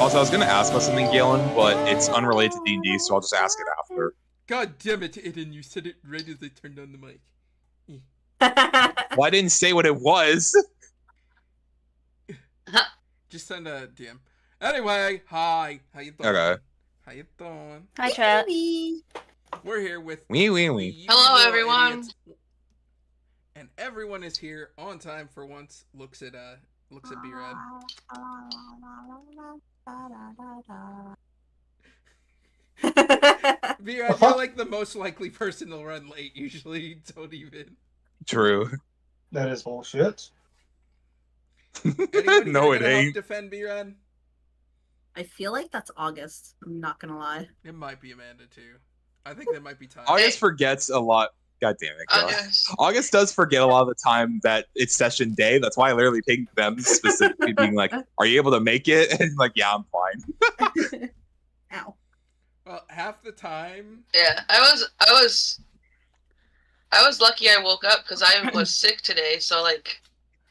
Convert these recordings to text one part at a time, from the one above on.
Also, I was gonna ask about something, Galen, but it's unrelated to D&D, so I'll just ask it after. God damn it, Aiden, you said it right as I turned on the mic. Well, I didn't say what it was. Just send a DM. Anyway, hi. How you doing? Okay. How you doing? Hi, chat. We're here with Wee. Hello, everyone. Idiots. And everyone is here on time for once. Looks at B-Rad. B-Rad, you're like the most likely person to run late. Usually, don't even. True. That is bullshit. Anybody No, here it gonna help ain't. defend B-Rad? I feel like that's August. I'm not gonna lie. It might be Amanda too. I think that might be time. August forgets a lot. God damn it, girl. August. August does forget a lot of the time that it's session day. That's why I literally picked them specifically, being like, "Are you able to make it?" And like, "Yeah, I'm fine." Ow. Well, half the time. Yeah, I was lucky I woke up because I was sick today. So like,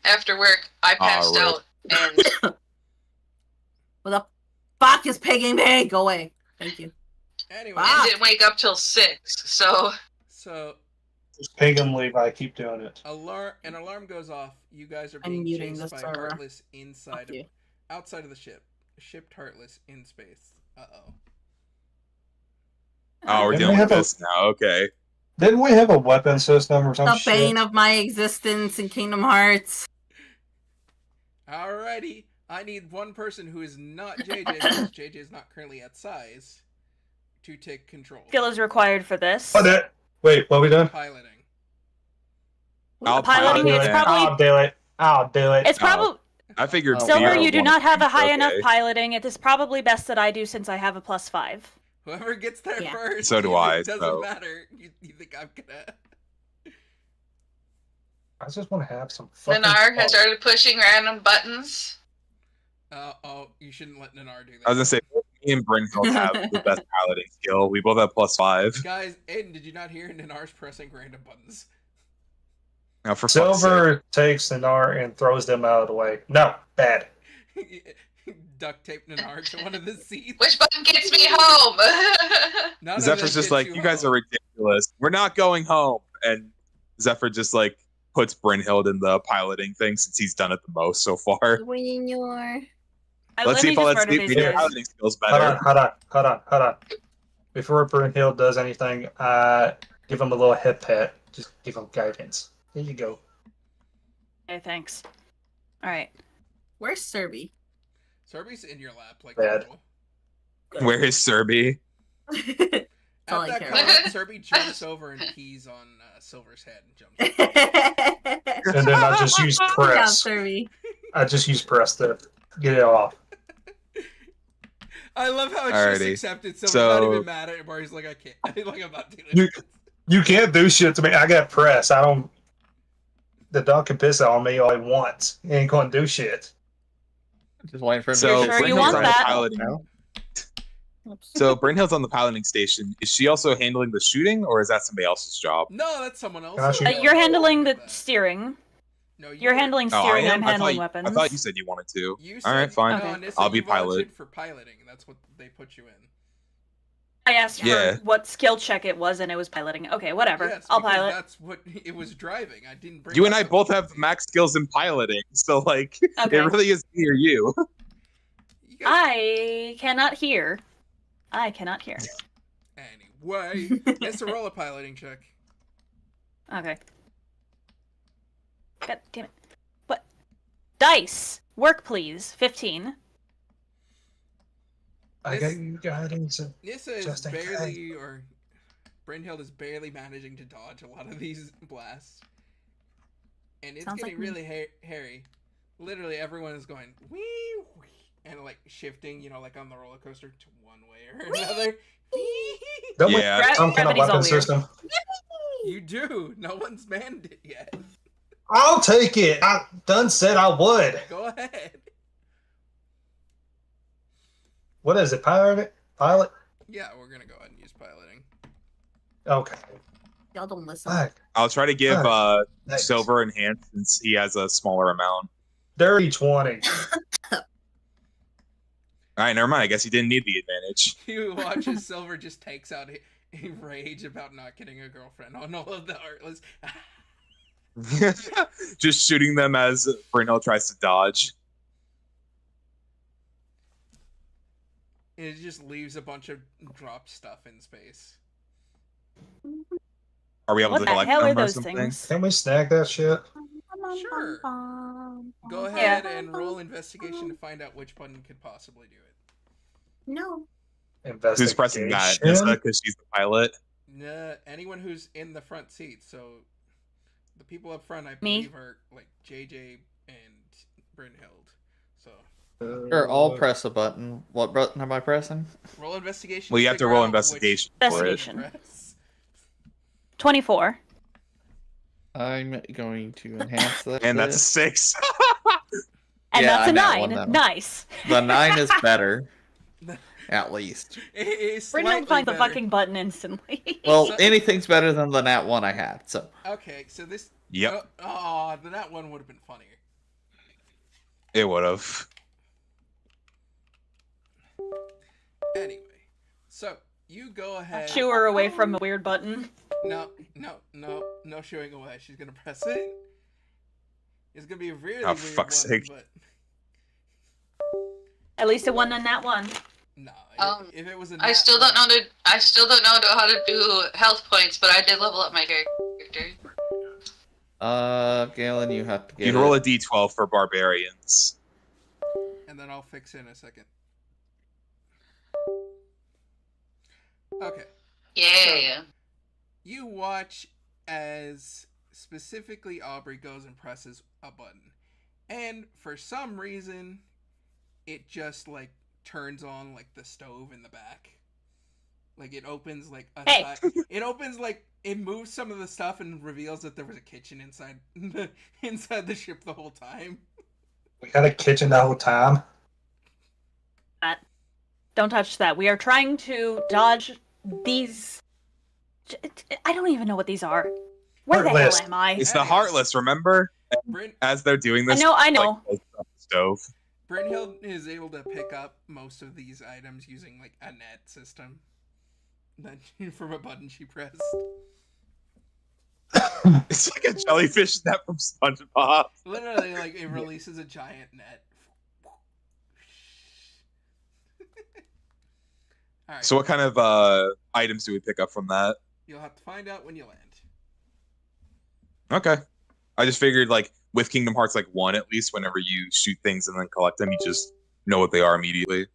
after work, I passed right. out and What the fuck is pigging me? Go away. Thank you. Anyway, Ah. didn't wake up till 6. So so Just ping him, Levi. Keep doing it. an alarm goes off. You guys are I'm being muting chased the by server. Heartless inside Fuck you. outside of the ship. Shipped Heartless in space. Uh-oh. Oh, we're Didn't dealing we with have a- this now. Okay. Didn't we have a weapon system or some The shit? bane of my existence in Kingdom Hearts. Alrighty. I need one person who is not JJ, because JJ is not currently at size, to take control. Skill is required for this. Oh, that. Wait, what are we doing? Piloting. I'll Piloting, pilot it's it. probably I'll do it. I'll do it. it's probably I figured. Oh, Silver. Vera You do wanted not have a to, high okay. enough piloting. It is probably best that I do since I have a +5. Whoever gets there Yeah. first. So do it I, doesn't so. matter. You think I'm gonna... I just want to have some fucking Nanar fun. has started pushing random buttons. Oh, you shouldn't let Nanar do that. I was gonna say, me and Brynhild have the best piloting skill. We both have +5. Guys, Aiden, did you not hear Nanar's pressing random buttons? Now, for fuck's sake. Silver takes Nanar and throws them out of the way. No, bad. Duct tape Nanar to one of the seats. Which button gets me home? None of Zephyr's them just get like, you guys home. are ridiculous. We're not going home. And Zephyr just like puts Brynhild in the piloting thing since he's done it the most so far. Let's see if all that speed guys. piloting skills Hold better. on. Before Brynhild does anything, give him a little hip pat. Just give him guidance. Here you go. Okay, thanks. All right. Where's Serby? Serby's in your lap like Bad. normal. Where is Serby? That's all At I that care comment, about. Serby jumps over and pees on Silver's head and jumps. And then I just use Good job, press. Serby. I just use press to get it off. I love how it's just Alrighty. accepted. Silver's So- not even mad at it, where he's like, I can't. Like, I'm not doing You- it. You can't do shit to me. I got press. I don't. The dog can piss on me all he wants. He ain't gonna do shit. Just waiting for him So You're sure you Brynhild's want on that? the piloting. No? So Brynhild's on the piloting station. Is she also handling the shooting, or is that somebody else's job? No, that's someone else. Gosh, You're handling the That. steering. No, You're handling Oh, I steering. am. I'm I handling thought, weapons. I thought you said you wanted to. You All right, said- fine. No, Okay. Nissa, I'll be you volunteered pilot. for piloting. That's what they put you in. I asked for Yeah. what skill check it was, and it was piloting. Okay, whatever. Yes, I'll because pilot. That's what it was driving. I didn't bring. You and that I up. both have max skills in piloting, so like Okay. it really is me or you. You guys- I cannot hear. I cannot hear. Anyway, it's a roll a piloting check. Okay. God damn it. What? Dice! Work, please. 15. I got you guidance. Nissa is Just in barely, or Brynhild is barely managing to dodge a lot of these blasts, and it's Sounds getting like me. really hairy. Literally, everyone is going wee wee and like shifting, you know, like on the roller coaster to one way or another. Don't we Yeah. have some kind of Gravity's all weapon weird. system? You do. No one's manned it yet. I'll take it. I done said I would. Go ahead. What is it? Pilot? Pilot? Yeah, we're gonna go ahead and use piloting. Okay. Y'all don't listen. Fuck. I'll try to give Nice. Silver enhanced since he has a smaller amount. Dirty 20. All right, never mind. I guess he didn't need the advantage. You watch as Silver just takes out a rage about not getting a girlfriend on all of the Heartless. Just shooting them as Brynhild tries to dodge. It just leaves a bunch of dropped stuff in space. Are we able What to the collect hell them are or those something? things? Can we snag that shit? Sure. Go ahead and roll investigation to find out which button could possibly do it. No. Who's pressing that? Investigation? Nissa, because she's the pilot. Nah, anyone who's in the front seat. So the people up front, I Me? believe, are like JJ and Brynhild. So Sure, I'll press a button. What button am I pressing? roll investigation. Well, you have to figure roll out which investigation button for it. Investigation. to press. 24. I'm going to enhance that. And that's a bit. 6. And Yeah, that's a that 9. one, that one. Nice. The 9 is better. At least. It's Brynhild slightly finds the better. fucking button instantly. Well, So- anything's better than the nat 1 I had, so. Okay, so this. Yep, Oh, that one would have been funnier. it would have. Anyway, so you go ahead. Shoo her away from the weird button. No shooing away. She's gonna press it. It's gonna be a really Oh, weird fuck's one, sake. but At least it wasn't in that one. no. If it was a I still don't know how to do health points, but I did level up my character. Galen, you have to get You can roll a d12 for barbarians. And then I'll fix it in a second. Okay. Yeah. You watch as specifically Aubrey goes and presses a button. And for some reason, it just like turns on like the stove in the back. Like it opens like a Hey. side. It opens like it moves some of the stuff and reveals that there was a kitchen inside inside the ship the whole time. We had a kitchen the whole time. Don't touch that. We are trying to dodge these. I don't even know what these are. Where the Heartless. hell am I? It's the Anyways. Heartless, remember? As they're doing this, I know. Like, the stove. Brynhild is able to pick up most of these items using like a net system. That from a button she pressed. It's like a jellyfish net from SpongeBob. Literally, like it releases a giant net. All right, So what kind of items do we pick up from that? you'll have to find out when you land. Okay. I just figured, like, with Kingdom Hearts, like, 1 at least, whenever you shoot things and then collect them, you just know what they are immediately.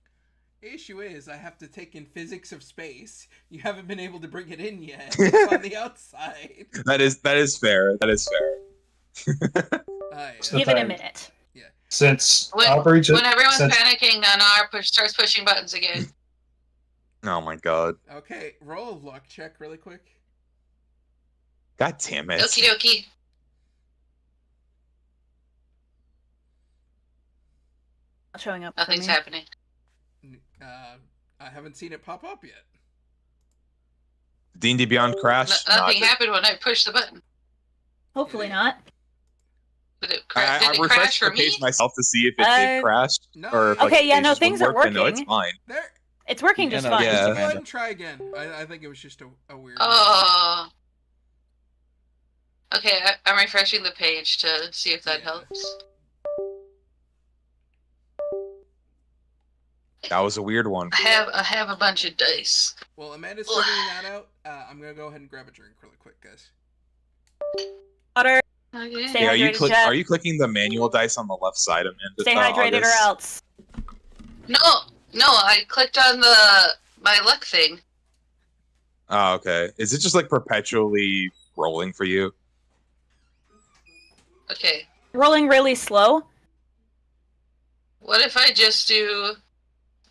The issue is, I have to take in physics of space. You haven't been able to bring it in yet. It's on the outside. That is fair. That is fair. Yeah. Give it a minute. Since When, Aubrey just when everyone's since- panicking, Nanar starts pushing buttons again. Oh my god. Okay, roll a luck check really quick. God damn it. Okie dokie. Not showing up. Nothing's for me. happening. I haven't seen it pop up yet. D&D Beyond crashed. Nothing Not- happened when I pushed the button. Hopefully not. Did it, I did it crash refreshed for the me? page myself to see if it did crash. No, Or if, it- like, Okay, yeah, pages no, would things are work, and no, it's working. fine. There. It's working just no, fine. Yeah. Go ahead and try again. I think it was just a weird. Oh. Okay, I'm refreshing the page to see if that Yeah. helps. That was a weird one. I have a bunch of dice. Well, Amanda's figuring that out. I'm gonna go ahead and grab a drink really quick, guys. Water. Okay. Stay Yeah, hydrated, Jeff. are you clicking the manual dice on the left side, Amanda? Stay hydrated or August? else. No, I clicked on my luck thing. Oh, okay. Is it just like perpetually rolling for you? Okay. Rolling really slow. What if I just do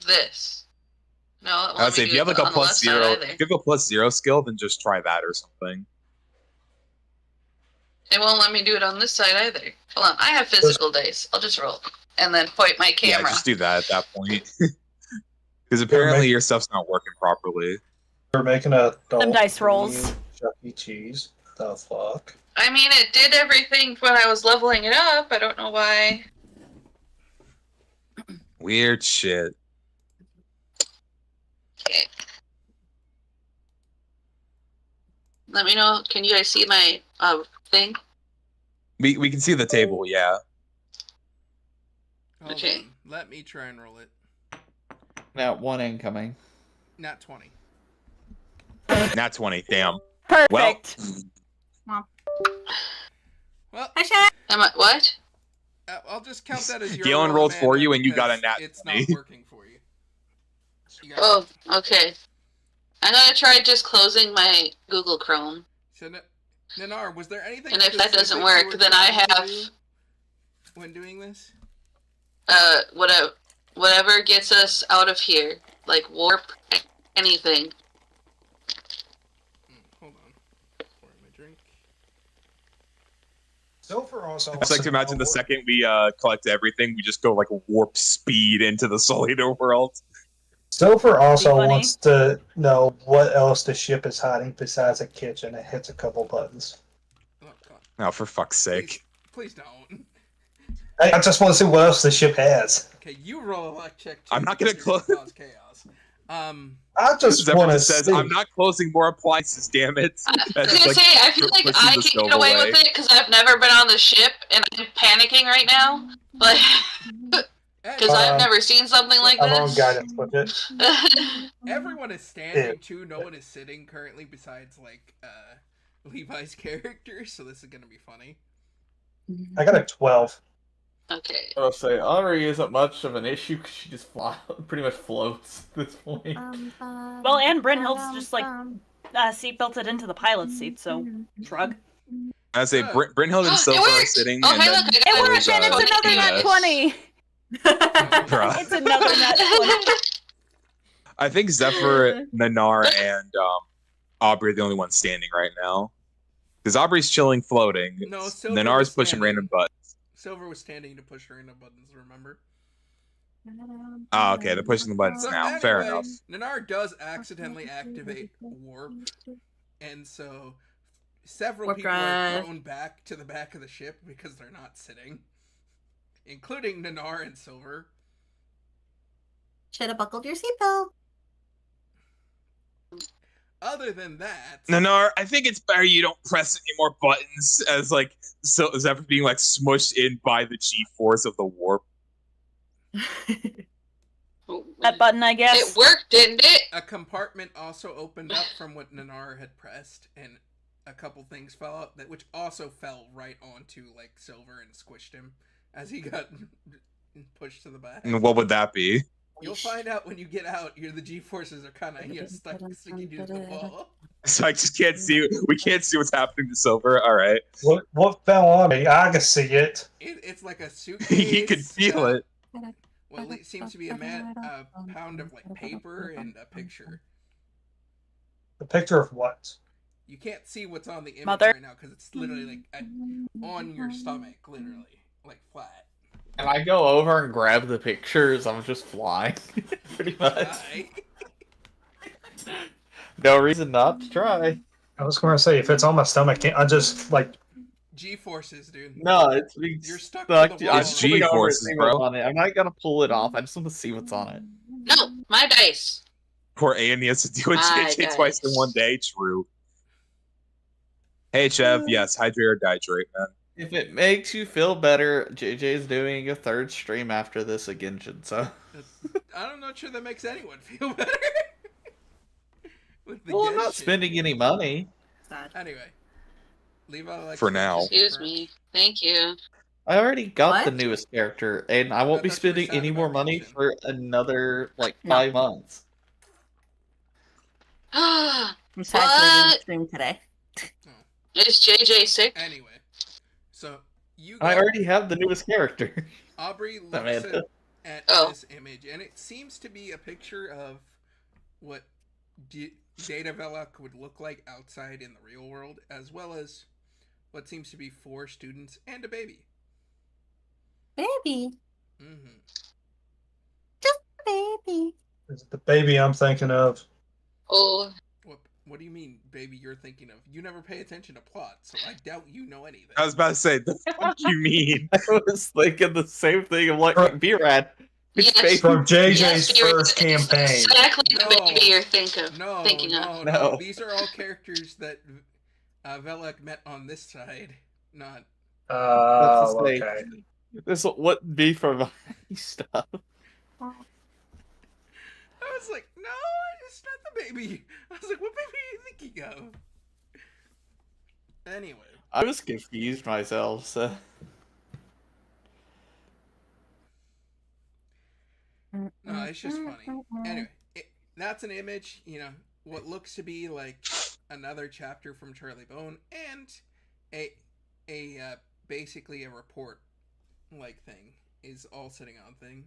this? No, it won't I would let say me if do you have it like a on the left plus side 0, either. if you have a plus 0 skill, then just try that or something. It won't let me do it on this side either. Hold on, I have physical dice. I'll just roll and then point my Yeah, camera. just do that at that point. Because apparently your stuff's not working properly. We're making a Them dice rolls. Chuck E. Cheese. The fuck? I mean, it did everything when I was leveling it up. I don't know why. Weird shit. Let me know. Can you guys see my thing? We can see the table, yeah. Hold Okay. on. Let me try and roll it. Now, 1 incoming. Not 20. Not 20, damn. Perfect. Well, Hi, Shaq. Am I what? I'll just count that as your Galen roll, rolled for Amanda, you and you got a because nat It's 20. not working for you. You got- Oh, okay. I'm gonna try just closing my Google Chrome. So, Nanar, was there anything And if that doesn't specific work, you were then I trying to have do when doing this? Whatever gets us out of here, like warp, anything. Hold on. Pour my drink. Silver also. I just like to imagine the second we collect everything, we just go like warp speed into the Solito world. Silver also funny. wants to know what else the ship is hiding besides a kitchen. It hits a couple buttons. Oh, God. Oh, for fuck's sake. Please don't. I just want to see what else the ship has. Okay, you roll a luck check. Too, I'm not gonna because you're close- cause chaos. I just Zephyr want to just says, see. I'm not closing more appliances, damn it. I was That's gonna like say, I feel like pushing I the can stove get away away. with it because I've never been on the ship and I'm panicking right now. But because I've never seen something like I'm on this. guidance with it. Everyone is standing too. No one is sitting currently besides like Levi's character, so this is gonna be funny. I got a 12. Okay. I will say, Aubrey isn't much of an issue because she just pretty much floats at this point. Well, and Brynhild's just like seatbelted into the pilot seat, so shrug. I say Brynhild and It Silver are worked! sitting. Oh, and hey, then look, I got there's, And it's another nat Venus. 20. Bruh. It's another nat 20. I think Zephyr, Nanar, and Aubrey are the only ones standing right now. Because Aubrey's chilling, floating. No, Silver Nanar's was pushing standing. random buttons. Silver was standing to push random buttons. Remember? Oh, okay, they're pushing the buttons So now. anyway, Fair enough. Nanar does accidentally activate warp, and so several Warp people are drive. thrown back to the back of the ship because they're not sitting, including Nanar and Silver. Should have buckled your seatbelt. Other than that, Nanar, I think it's better you don't press any more buttons as like Zephyr being like smushed in by the G-force of the warp. That button, I guess. It worked, didn't it? a compartment also opened up from what Nanar had pressed, and a couple things fell out which also fell right onto like Silver and squished him as he got pushed to the back. And what would that be? You'll find out when you get out. The G-forces are kind of sticking you to the wall. So I just can't see. We can't see what's happening to Silver. All right, What fell on me? I can see it. It's like a suitcase. he could feel it. Well, it seems to be a pound of like paper and a picture. The picture of what? You can't see what's on the image Mother. right now because it's literally like on your stomach, literally, like flat. And I go over and grab the pictures. I'm just flying, pretty much. Hi. No reason not to try. I was going to say, if it's on my stomach, I just, like, G-forces, dude. No, it's being You're stuck stuck. to the wall. I'm It's just looking over and G-forces, seeing bro. what's on it. I'm not gonna pull it off. I just want to see what's on it. No, my dice. Poor Annie has to deal with My JJ twice in dice. one day. True. Hey, Chev. Yes, hydrate or dihydrate, man. If it makes you feel better, JJ's doing a third stream after this again, so. I'm not sure that makes anyone feel better. With the Well, I'm not Genshin. spending any money. Sad. Anyway, Levi likes For to now. participate. Excuse me. Thank you. I already got the What? newest character, and I won't be That's what we spending said any about more money Genshin. for another, like, No. 5 months. I'm What? sad to leave stream today. Is JJ sick? Anyway, so you I got- already have the newest character. Aubrey looks Amanda. at Oh. this image, and it seems to be a picture of what Data Velok would look like outside in the real world, as well as what seems to be 4 students and a baby. Baby. Mm-hmm. Baby. is it the baby I'm thinking of? Oh, What do you mean, baby? You're thinking of? You never pay attention to plot, so I doubt you know anything. I was about to say, the fuck you mean? I was thinking the same thing. I'm like, B-Rad. Yes. From JJ's Yes, you're- first campaign. exactly the No. baby you're thinking of. No, Thinking no, of. no, No. These are all characters that Velek met on this side, not. Let's just say, Okay. this wouldn't be for my stuff. I was like, no, it's not the baby. I was like, what baby are you thinking of? Anyway. I was confused myself, so. No, it's just funny. Anyway, that's an image, what looks to be like another chapter from Charlie Bone, and a basically a report like thing is all sitting on thing.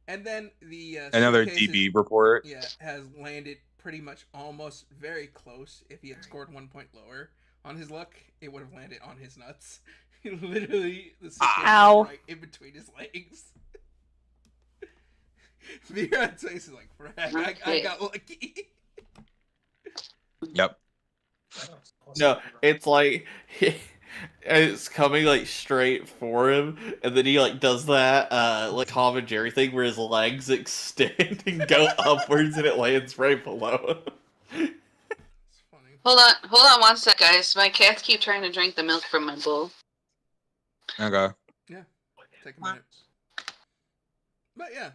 And then the Another suitcases, DB report. Yeah, has landed pretty much almost very close. If he had scored 1 point lower on his luck, it would have landed on his nuts. Literally, the suitcase was right in between his legs. Virat's face is like, I got lucky. Yep. No, it's like it's coming like straight for him, and then he like does that like Tom and Jerry thing where his legs extend and go upwards, and it lands right below him. It's funny. Hold on 1 sec, guys. My cats keep trying to drink the milk from my bowl. Okay. Take a minute. But yeah.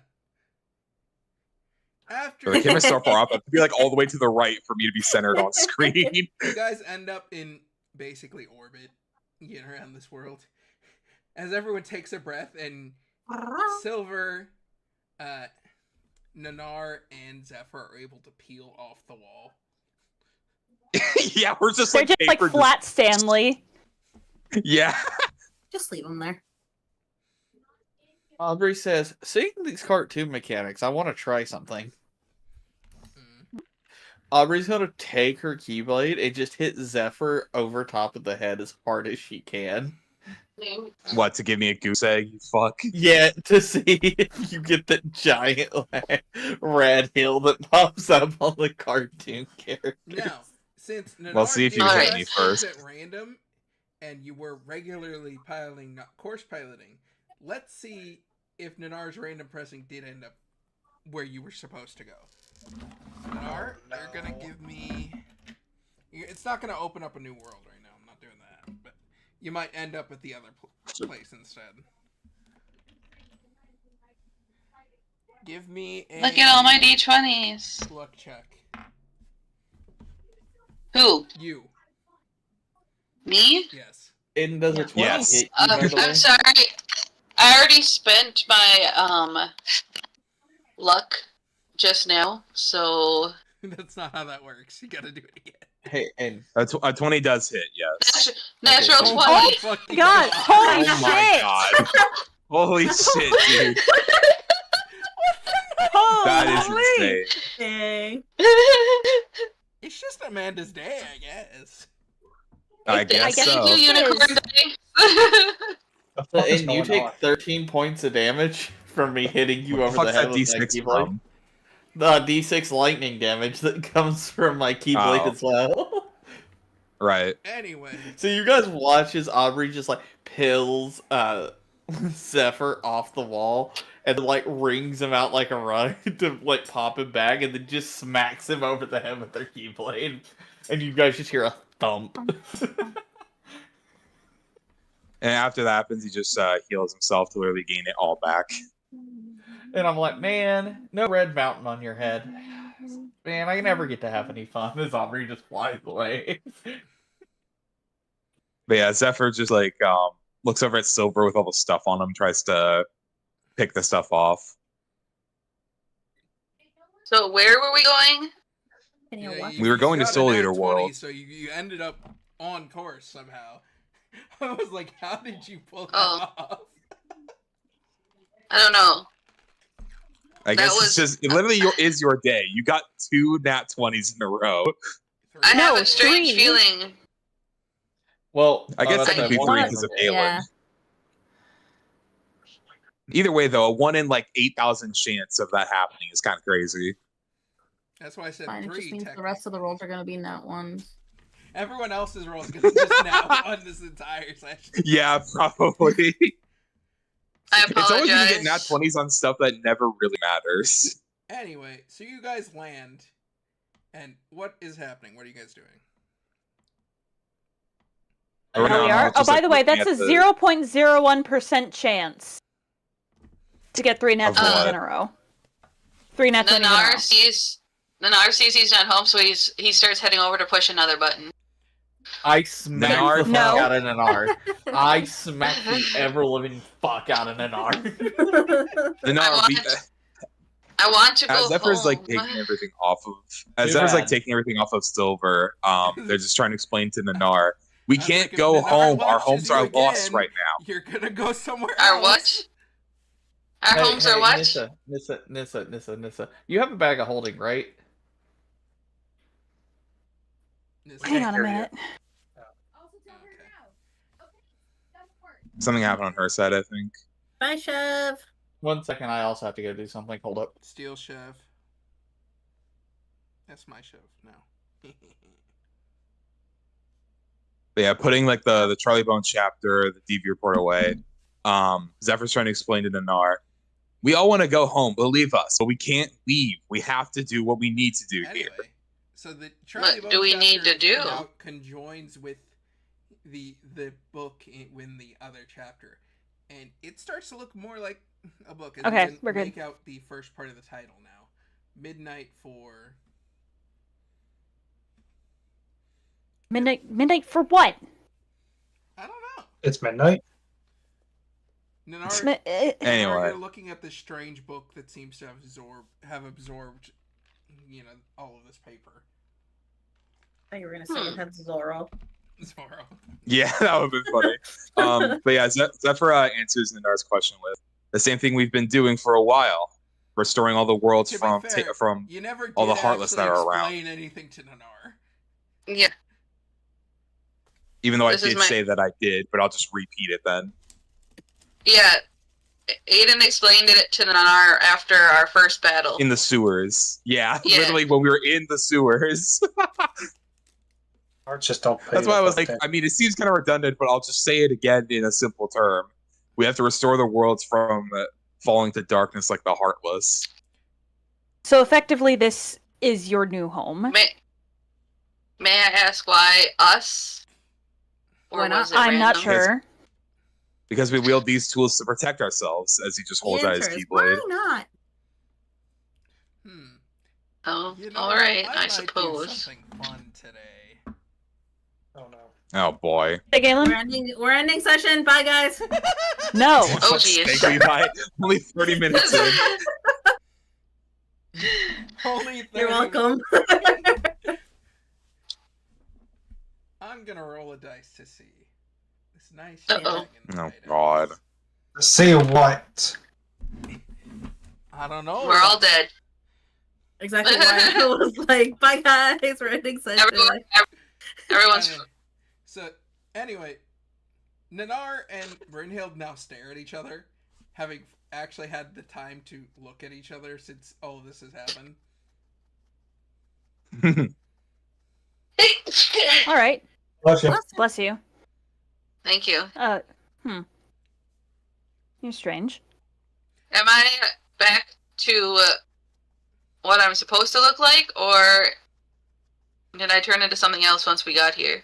After The camera's so far up, it could be like all the way to the right for me to be centered on screen. you guys end up in basically orbit, getting around this world. As everyone takes a breath, and Silver, Nanar, and Zephyr are able to peel off the wall. Yeah, we're just They're like just like paper flat Stanley. Yeah. Just leave them there. Aubrey says, "Seeing these cartoon mechanics, I want to try something." Aubrey's gonna take her Keyblade and just hit Zephyr over top of the head as hard as she can. What, to give me a goose egg, you fuck? Yeah, to see if you get that giant like, red hill that pops up on the cartoon character. Now, since Nanar Well, see if did you hit press me first. at random, and you were regularly piloting, not course piloting, let's see if Nanar's random pressing did end up where you were supposed to go. Nanar, you're gonna give me... It's not gonna open up a new world right now, I'm not doing that, but you might end up at the other place instead. Give me a... Look at all my D20s. luck check. Who? You. Me? Yes. And does a 20 Yes. hit you, by the way? I'm sorry. I already spent my luck just now, so That's not how that works. You gotta do it again. Hey, and A 20 does hit, yes. natural Okay. 20. Oh, fucking God, holy Oh my shit! god. Holy shit, dude. That is insane. Dang. It's just Amanda's day, I guess. I guess guess so. Thank you, It unicorn is. day. and you take 13 points of damage from me hitting you over the Fuck's head that with my D6 Keyblade. from? The D6 lightning damage that comes from my Keyblade Oh. as well. Right. Anyway, So you guys watch as Aubrey just like pills Zephyr off the wall and like rings him out like a rug to like pop him back, and then just smacks him over the head with their Keyblade, and you guys just hear a thump. And after that happens, he just heals himself to literally gain it all back. And I'm like, man, no red mountain on your head. Man, I never get to have any fun as Aubrey just flies away. But yeah, Zephyr just like looks over at Silver with all the stuff on him, tries to pick the stuff off. So where were we going? yeah, We were going to got a Soul nat Eater 20, World. So you ended up on course somehow. I was like, how did you pull that Oh. off? I don't know. I That guess was- it's just it literally is your day. You got 2 nat 20s in a row. I No, have a strange 3. feeling. Well, I guess that's technically that 3 one. because of Galen. Yeah. Either way, though, a 1 in like 8,000 chance of that happening is kind of crazy. That's why I said Fine. It 3. just means the rest of the rolls are going to be nat ones. Everyone else's roll is going to just now on this entire session. Yeah, probably. I It's always when you get apologize. nat 20s on stuff that never really matters. Anyway, so you guys land, and what is happening? What are you guys doing? Or There we no, are. just, Oh, by like, the way, looking that's a at the- 0.01% chance to get 3 nat Of what? 20s in a row. 3 nat 20s in a row. Nanar sees he's not home, so he starts heading over to push another button. I smack Nanar? the fuck No. out of Nanar. I smack the ever living fuck out of Nanar. I want to go As Zephyr's home. like taking everything off of, as Zephyr's like taking everything off of Silver, they're just trying to explain to Nanar, we I was can't like, go if Nanar home. Our watches homes you are lost again, right now. You're gonna go somewhere Our else. what? Our homes are what? Nissa. You have a bag of holding, right? Hang on a minute. Something happened on her side, I think. Bye, Chev. 1 second, I also have to go do something. Hold up. Steel Chev. That's my Chev now. But yeah, putting like the Charlie Bone chapter, the DV report away. Zephyr's trying to explain to Nanar, we all want to go home, believe us, but we can't leave. We have to do what we need to do Anyway, here. so the Charlie What do we Bone need to chapter do? now conjoins with the book in the other chapter, and it starts to look more like a book. And Okay, you can we're good. Make out the first part of the title now. Midnight for Midnight for what? I don't know. It's midnight. Nanar, Anyway. you're looking at this strange book that seems to have absorbed, all of this paper. I thought you were gonna say it had Zoro. Zoro. Yeah, that would have been funny. But yeah, Zephyr answers Nanar's question with the same thing we've been doing for a while, restoring all the worlds To be from fair, from You never all the did Heartless that actually are around. explain anything to Nanar. Yeah. even though This I is did my- say that I did, but I'll just repeat it then. Yeah. Aiden explained it to Nanar after our first battle. In the sewers. Yeah, Yeah. literally when we were in the sewers. Or just don't pay. That's the why I was fuck like, attention. I mean, it seems kind of redundant, but I'll just say it again in a simple term. We have to restore the worlds from falling to darkness like the Heartless. So effectively, this is your new home. May I ask why us? Or Why not? was it I'm not random? sure. Because we wield these tools to protect ourselves, as he just holds out his Answers. keyblade. Why not? Oh, You know, alright, I might do suppose. something fun today. Oh no. Oh boy. Hey, Galen? We're ending session. Bye, guys. No. Oh, geez. Thank you, bye. Only 30 minutes in. Only 30 You're welcome. I'm gonna roll a dice to see. This nice Uh-oh. dragon Oh god. See what? I don't know. We're all dead. Exactly why I was like, bye, guys. We're ending session. Everyone's. Okay. So, anyway, Nanar and Brynhild now stare at each other, having actually had the time to look at each other since all of this has happened. All right. Bless you. Bless you. Thank you. You're strange. Am I back to what I'm supposed to look like, or did I turn into something else once we got here?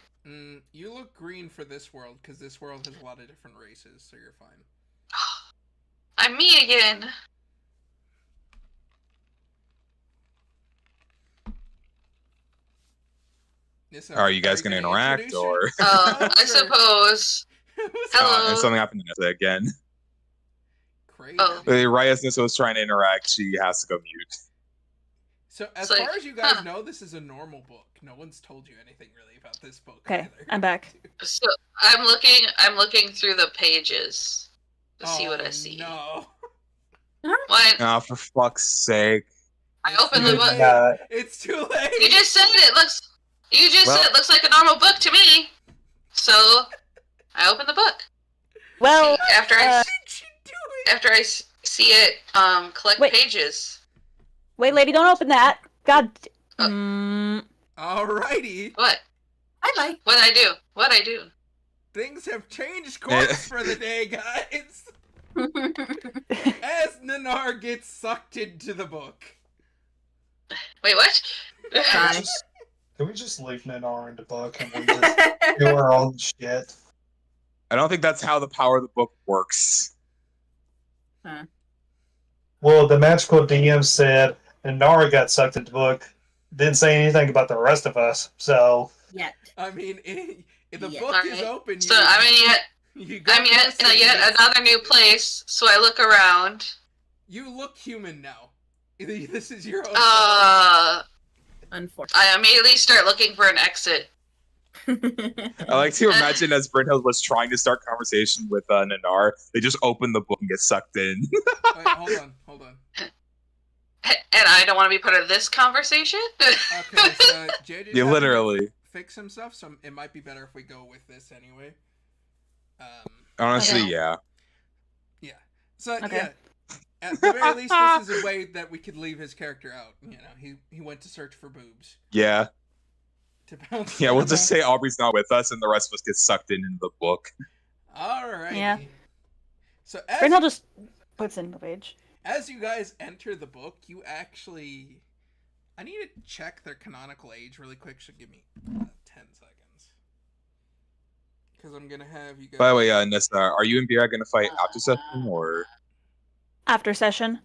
You look green for this world, because this world has a lot of different races, so you're fine. I'm me again. Nissa, Are you guys gonna going to interact, introduce or yourself, I or- suppose. Hello. and something happened to Nissa again? Crazy. Oh. Right as Nissa was trying to interact, she has to go mute. So, as It's far like, as you guys huh. know, this is a normal book. No one's told you anything really about this book. Okay, either. I'm back. So I'm looking through the pages to see what I see. No. When Oh, for fuck's sake. I open the Too book, late. It's too late. you just said it looks. You just Well- said it looks like a normal book to me. So I open the book. Well, After I uh, see it, collect Wait. pages. wait, lady, don't open that. God. Alrighty. What? Bye, What I do? Things have changed course for the day, guys. As Nanar gets sucked into the book. Wait, what? Bye. Can we just leave Nanar in the book and we just do our own shit? I don't think that's how the power of the book works. Well, the magical DM said Nara got sucked into the book. Didn't say anything about the rest of us. So Yet. I mean, if the Yeah. book is Alright. open, So I'm yet in yet another new place. So I look around. You look human now. This is your own. Unfortunately. I immediately start looking for an exit. I like to imagine as Brynhild was trying to start conversation with Nanar, they just open the book and get sucked in. Wait, hold on. And I don't want to be part of this conversation. Okay, so JJ's You having to literally. fix some stuff, so it might be better if we go with this anyway. Honestly, Okay. yeah. Yeah. So Okay. yeah. At the very least, this is a way that we could leave his character out. You know, he went to search for boobs Yeah. to bounce. Yeah, we'll just say Aubrey's not with us and the rest of us get sucked into the book. All right. Yeah. So Brynhild just puts in the page. as you guys enter the book, you actually, I need to check their canonical age really quick. So give me 10 seconds, because I'm gonna have you guys. By the way, Nessa, are you and Bira going to fight after session or? After session.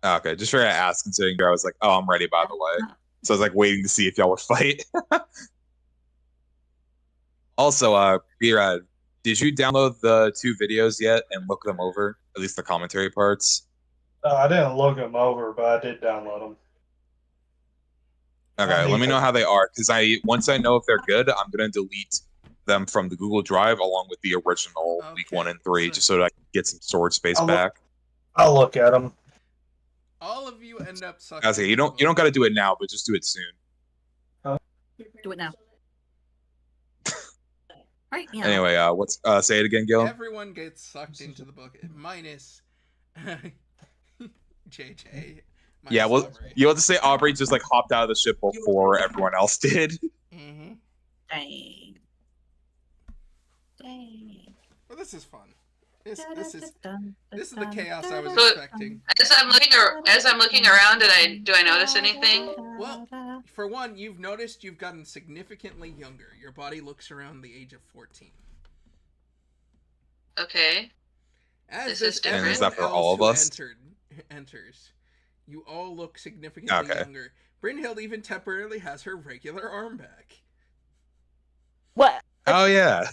Oh, okay, just figured to ask, considering I was like, oh, I'm ready, by the way. So I was like waiting to see if y'all would fight. Also, Bira, did you download the 2 videos yet and look them over? At least the commentary parts? I didn't look them over, but I did download them. Okay, let me know how they are, because once I know if they're good, I'm gonna delete them from the Google Drive along with the original week Okay, 1 and 3, so- just so that I can get some storage space I'll look- back. I'll look at them. All of you end up sucking. Okay, you don't got to do it now, but just do it soon. Do it now. Right? Yeah. Anyway, what's say it again, Gil? Everyone gets sucked into the book, minus JJ. Yeah, well, you have to say Aubrey just like hopped out of the ship before everyone else did. Mm-hmm. Dang. Dang. Well, this is fun. This is the chaos I was So- expecting. As I'm looking around, do I notice anything? Well, for one, you've noticed you've gotten significantly younger. Your body looks around the age of 14. Okay. As This does is different. And is that everyone for all else of who us? Enters. You all look significantly Okay. younger. Brynhild even temporarily has her regular arm back. What? Oh yeah.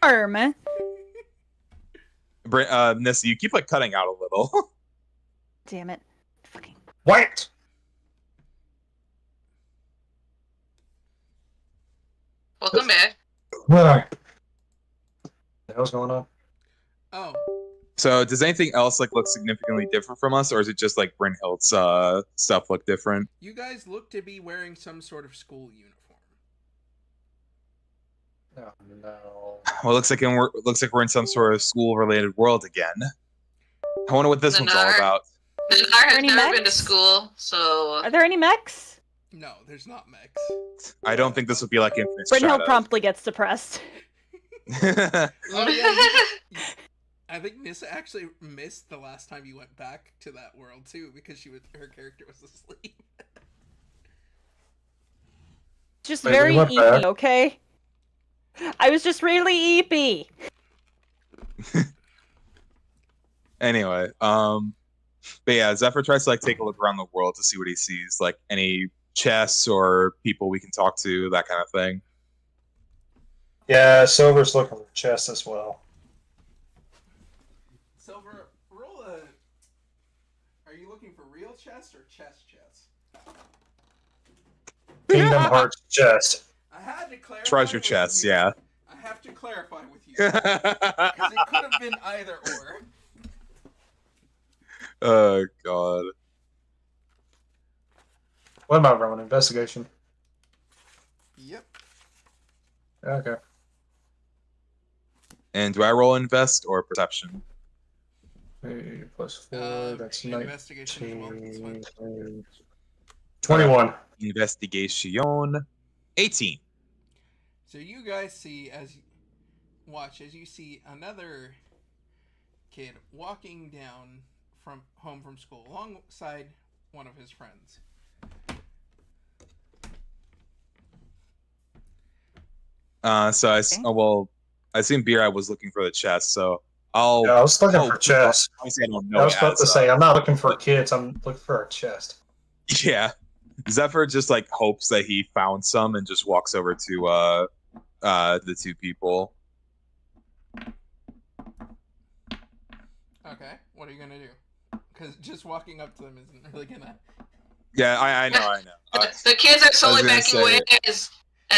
Arm. Nissa, you keep like cutting out a little. Damn it. Fucking. What? Welcome back. What the hell's going on? Oh, So does anything else like look significantly different from us, or is it just like Brynhild's stuff look different? you guys look to be wearing some sort of school uniform. Oh, no. Well, looks like we're in some sort of school-related world again. I wonder what this one's all Nanar? about. Nanar has Any never been to mechs? school, so Are there any mechs? No, there's not mechs. I don't think this would be like Infinite Brynhild Shadow. promptly gets depressed. Oh yeah, I think Nissa actually missed the last time you went back to that world too, because her character was asleep. Just Wait, very we went eepy, back. okay? I was just really eepy. Anyway, but yeah, Zephyr tries to like take a look around the world to see what he sees, like any chests or people we can talk to, that kind of thing. Yeah, Silver's looking for chests as well. Silver, roll a. Are you looking for real chest or chest chest? Kingdom Hearts chest. I had to clarify. Treasure with chests, you. yeah. I have to clarify with you because it could have been either or. Oh god. What am I rolling? Investigation. Yep. Okay. And do I roll invest or perception? 3 plus 4, that's investigation as well. That's fine. 19. 21. Investigation. 18. So you guys see as you see another kid walking down from home from school alongside one of his friends. I seen beer. I was looking for the chest, so I'll. Yeah, I was looking for chests. Obviously, I don't know. I was about as, to say, I'm not looking for kids. I'm looking for a chest. Yeah, Zephyr just like hopes that he found some and just walks over to the two people. Okay, what are you gonna do? Because just walking up to them isn't really gonna. Yeah, I know. The kids are slowly gonna backing say- away as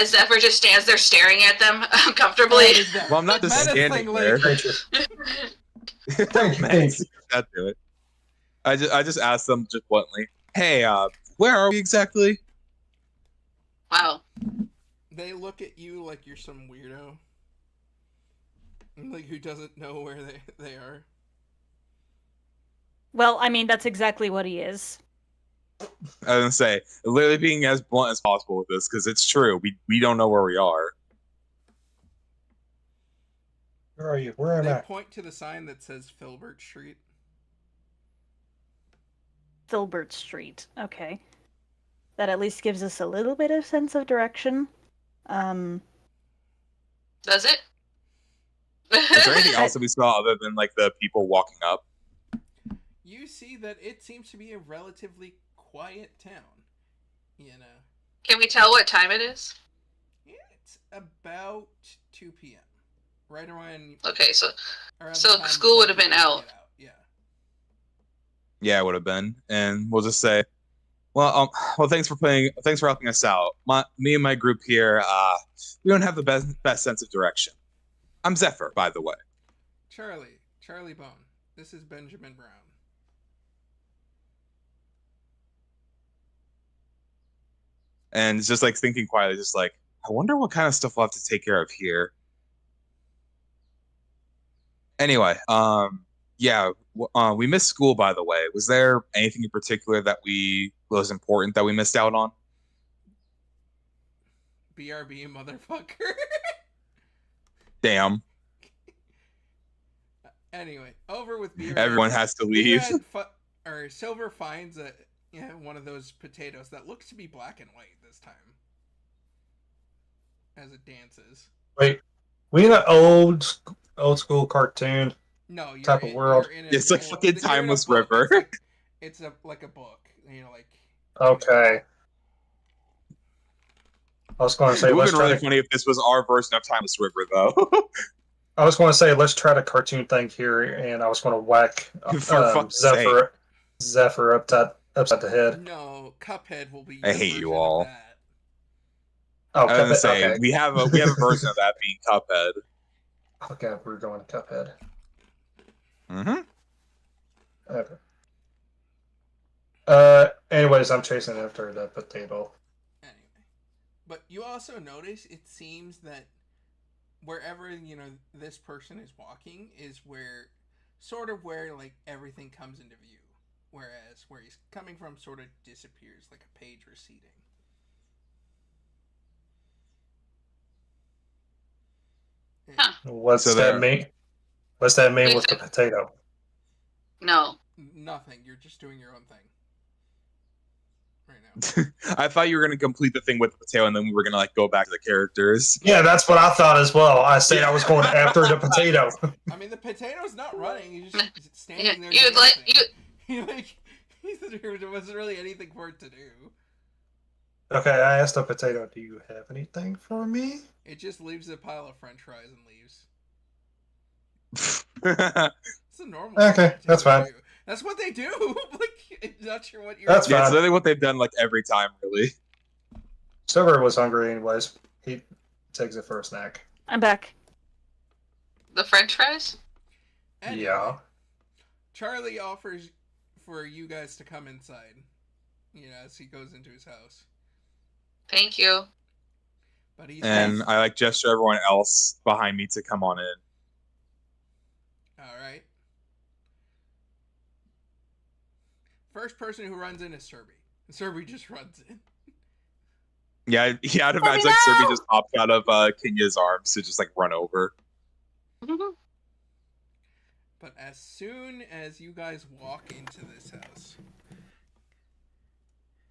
Zephyr just stands there staring at them uncomfortably. Well, I'm not just Menacingly. standing there. Thank you. Thank you. Thanks. That do it. I just asked them just bluntly. Hey, where are we exactly? Wow. They look at you like you're some weirdo. Like who doesn't know where they are. Well, I mean, that's exactly what he is. I was gonna say, literally being as blunt as possible with this, because it's true. We don't know where we are. Where are you? Where am They I? point to the sign that says Filbert Street. Filbert Street. Okay. That at least gives us a little bit of sense of direction. Does it? Is there anything else that we saw other than like the people walking up? You see that it seems to be a relatively quiet town. You know, Can we tell what time it is? it's about 2 p.m. Right around. Okay, so around so the time school would have been people out. get Yeah. Yeah, it would have been, and we'll just say, well, thanks for helping us out. Me and my group here, we don't have the best sense of direction. I'm Zephyr, by the way. Charlie Bone. This is Benjamin Brown. And it's just like thinking quietly, just like, I wonder what kind of stuff we'll have to take care of here. Anyway, we missed school, by the way. Was there anything in particular that was important that we missed out on? BRB motherfucker. Damn. Anyway, over with BRB. Everyone has to leave. Silver finds one of those potatoes that looks to be black and white this time. As it dances. Wait, we in an old school cartoon No, you're type of world. You're in It's like fucking you're in a Timeless book. River. It's like a book. You know, like. Okay. I was going to say, It would let's have been try really to. funny if this was our version of Timeless River, though. I was going to say, let's try the cartoon thing here, and I was going to whack For fuck's Zephyr upside the head. No, Cuphead will be. I your hate you version of all. that. Oh, I was gonna Cuphead. say Okay. we have a version of that being Cuphead. Okay, we're going to Cuphead. Mm-hmm. Okay. Anyways, I'm chasing after the potato. Anyway, but you also notice it seems that wherever this person is walking is where like everything comes into view, whereas where he's coming from sort of disappears like a page receding. Huh. What's So that there. mean? What's that mean Wait, with the potato? No. Nothing. You're just doing your own thing. Right now. I thought you were gonna complete the thing with the potato, and then we were gonna like go back to the characters. Yeah, that's what I thought as well. I said I was going after the potato. I mean, the potato's not running. He's just standing Yeah, there. you would like dancing. There wasn't really anything for it to do. Okay, I asked the potato, "Do you have anything for me?" It just leaves a pile of French fries and leaves. Yeah, It's a normal. Okay, thing that's to fine. do. That's what they do. Like, I'm not sure what you're. That's it's fine. literally what they've done like every time, really. Silver was hungry anyways. He takes it for a snack. I'm back. the French fries? Anyway, Yeah. Charlie offers for you guys to come inside. As he goes into his house. Thank you. But he And says, I like gesture everyone else behind me to come on in. "All right." First person who runs in is Serby. Serby just runs in. Yeah, I'd imagine like no! Serby just popped out of Kenya's arms to just like run over. But as soon as you guys walk into this house,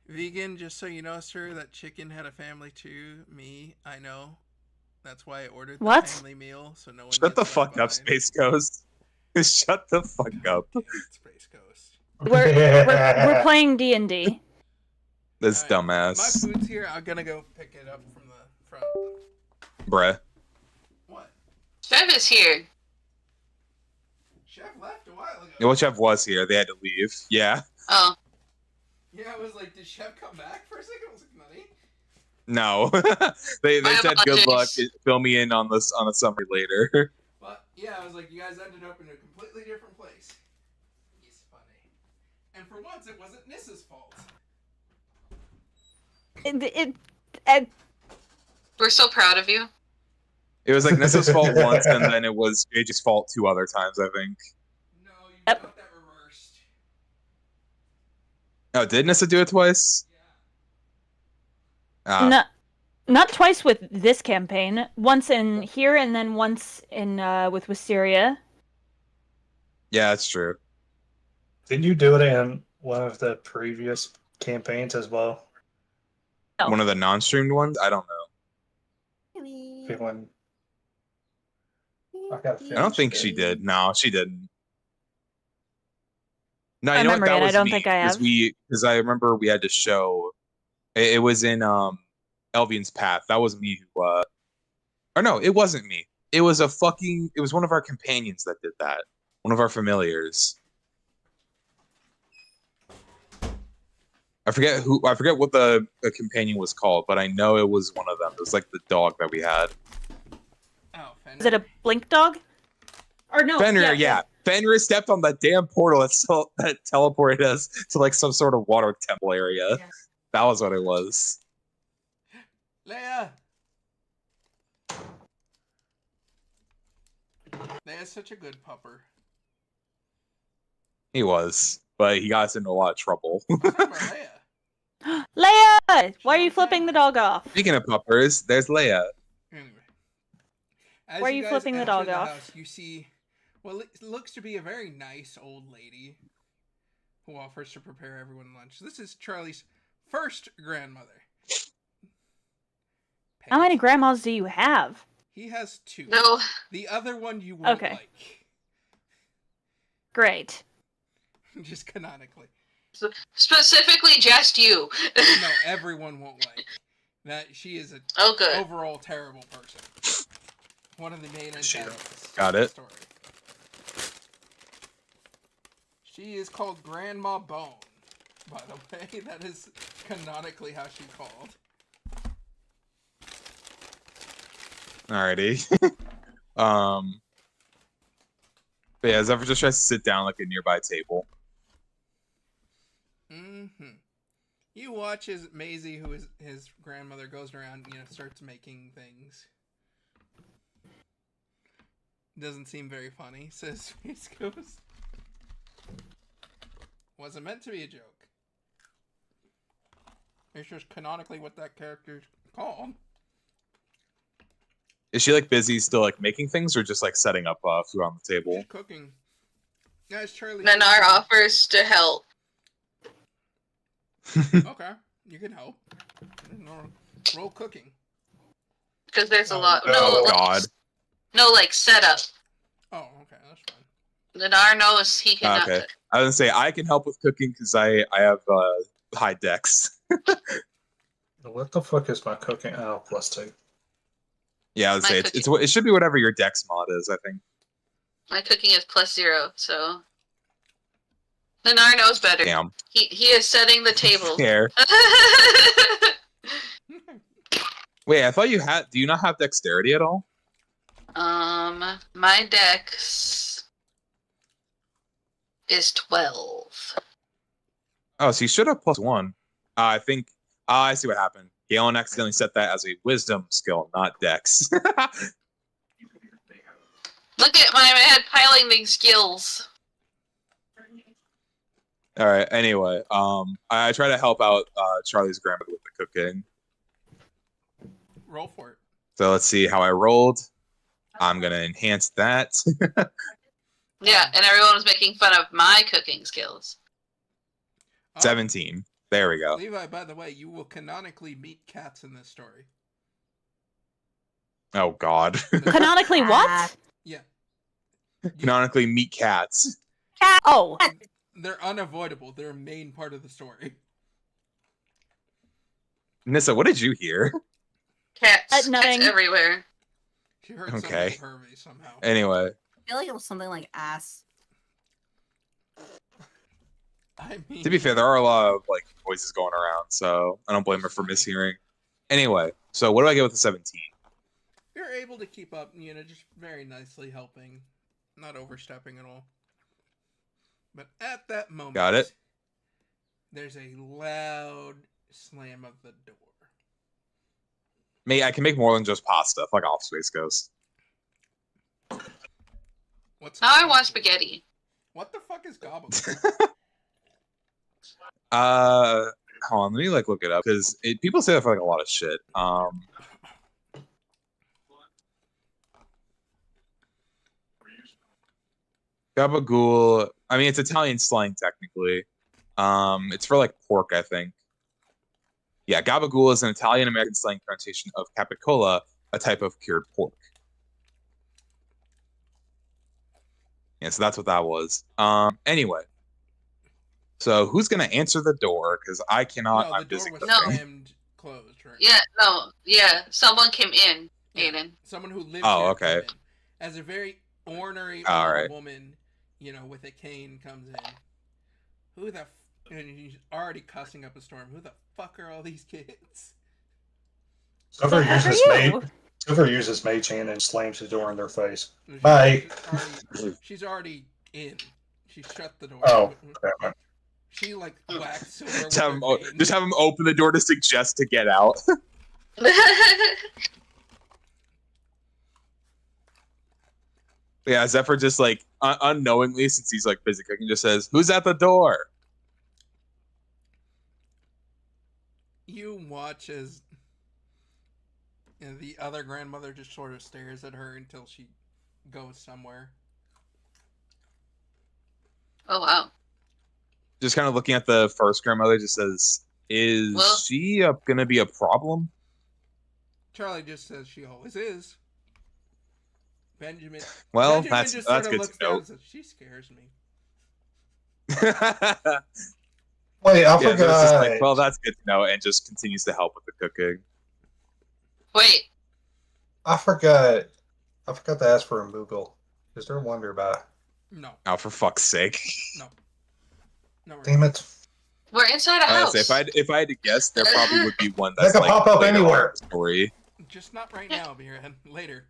Vegan, just so you know, sir, that chicken had a family too. Me, I know. That's why I ordered the What? family meal, so no one Shut gets the left fuck up, behind. Space Ghost. Shut the fuck up. God damn it, Space Ghost. We're playing D&D. This Alright, My dumbass. food's here. I'm gonna go pick it up from the front. Bruh. What? Chef is here. Chef left a while ago. Yeah, well, Chef was here. They had to leave. Yeah. Oh, Yeah, I was like, did Chef come back for a second? I was like, Nutty? No. they My said good luck. apologies. Fill me in on this on a summary later. But yeah, I was like, you guys ended up in a completely different place. He's funny. And for once, it wasn't Nissa's fault. we're so proud of you. It was like Nessa's fault once, and then it was JJ's fault 2 other times, I think. No, you Yep. got that reversed. Oh, did Nessa do it twice? Yeah. Ah, Not twice with this campaign. Once in here and then once in with Wisteria. yeah, that's true. Didn't you do it in one of the previous campaigns as well? Oh. One of the non-streamed ones? I don't know. Feeling. I got a I feeling don't think she she did. did. No, she didn't. No, My you know what? memory, That and I was don't me, think I have. Because I remember we had to show. It was in Elvian's Path. That was me who. Or no, it wasn't me. It was a fucking. It was one of our companions that did that. One of our familiars. I forget what the companion was called, but I know it was one of them. It was like the dog that we had. Oh, Fenrir. Is it a blink dog? Or no? Fenrir, yeah. Fenrir stepped on that damn portal that teleported us to like some sort of water temple area. Yes. That was what it was. Leia! Leia's such a good pupper. He was, but he got us into a lot of trouble. I'm talking about Leia. Leia! Why are She's you on flipping the camera. dog off? Speaking of puppers, there's Leia. Anyway. As Why are you guys flipping the enter dog off? house, you see, well, it looks to be a very nice old lady who offers to prepare everyone lunch. This is Charlie's first grandmother. How many Peg. grandmas do you have? He has 2. No, The other one you won't Okay. like. Great. Just canonically. specifically just you. No, everyone won't like. That she is a Oh, good. overall terrible person. One of the main antagonists. Got of the it. Story. She is called Grandma Bone, by the way. That is canonically how she's called. Alrighty. But yeah, Zephyr just tries to sit down like a nearby table. Mm-hmm. You watch as Maisie, who is his grandmother, goes around, starts making things. Doesn't seem very funny, says Space Ghost. Wasn't meant to be a joke. It's just canonically what that character's called. Is she like busy still like making things or just like setting up food on the table? She's cooking. Guys, Charlie. Nanar offers to help. Okay, you can help. Roll cooking. Because there's a Oh, lot. oh, No, like, God. no, like setup. Oh, okay, that's fine. Nanar knows he cannot Okay. cook. I was gonna say I can help with cooking because I have high dex. What the fuck is my cooking? Oh, +2. Yeah, I would My say it should be whatever your dex mod is. I think. My cooking is +0, so Nanar knows better. Damn. He is setting the table. Care. Wait, I thought you had. Do you not have dexterity at all? My dex is 12. Oh, so you should have +1. I think. I see what happened. Galen accidentally set that as a wisdom skill, not dex. Look at my head piling these skills. All right. Anyway, I try to help out Charlie's grandmother with the cooking. Roll for it. So let's see how I rolled. I'm gonna enhance that. Yeah, and everyone was making fun of my cooking skills. Oh, 17. There we go. Levi, by the way, you will canonically meet cats in this story. Oh God. Canonically, what? Yeah. Canonically, meet cats. Oh, They're unavoidable. They're a main part of the story. Nissa, what did you hear? Cats. nothing. Cats everywhere. She heard Okay. something pervy somehow. Anyway, I feel like it was something like ass. I mean, to be fair, there are a lot of like voices going around, so I don't blame her for mishearing. Anyway, so what do I get with the 17? you're able to keep up, just very nicely helping, not overstepping at all. But at that moment, Got it. There's a loud slam of the door. I can make more than just pasta, like off Space Ghost. What's Now I want spaghetti. What the fuck is gobble? Hold on, let me like look it up because people say that for like a lot of shit. Gabagool. I mean, it's Italian slang technically. It's for like pork, I think. Yeah, gabagool is an Italian American slang pronunciation of capicola, a type of cured pork. Yeah, so that's what that was. Anyway, so who's gonna answer the door? Because I cannot. No, I'm the door busy. was cooking. slammed closed, right? Yeah, no, yeah. Someone came in, Aiden. Someone who lives Oh, here okay. came in. As a very ornery All old right. woman, with a cane comes in. Who the and he's already cussing up a storm. Who the fuck are all these kids? Silver Who are uses you? Silver uses Mage Hand and slams the door in their face. She's Bye. She's already in. She shut the door. Oh, damn it. She like whacked Silver with Just her have him open the door to suggest to get out. Yeah, Zephyr just like unknowingly, since he's like busy cooking, just says, "Who's at the door?" You watch as the other grandmother just sort of stares at her until she goes somewhere. Oh wow. Just kind of looking at the first grandmother, just says, "Is Well- she gonna be a problem?" Charlie just says she always is. Benjamin. Well, Benjamin that's just sort of good looks to down know. and says, she scares me. Wait, I Yeah, Notice is forgot. like, well, that's good to know, and just continues to help with the cooking. Wait. I forgot to ask for a Moogle. Is there one nearby? No, Oh, for fuck's sake! no. No, we're Damn not. it. We're inside a I house. was gonna say, if I had to guess, there probably would be one They that's can like pop up later on in anywhere. the story. Just not right now, Beerhead. Later.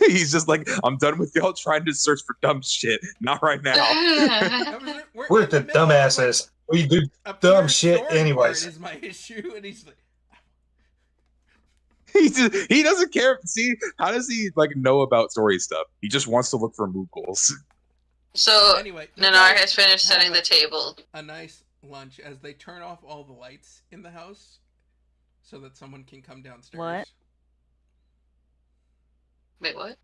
He's just like, I'm done with y'all trying to search for dumb shit. Not right now. That was it. We're in the middle of, dumbasses. We do a dumb pure shit story anyways. part is my issue, and he's like, He doesn't care. See, how does he like know about story stuff? He just wants to look for Moogles. So anyway. the Nanar guys has finished setting have the table. a nice lunch as they turn off all the lights in the house so that someone can come downstairs. What? Wait, what?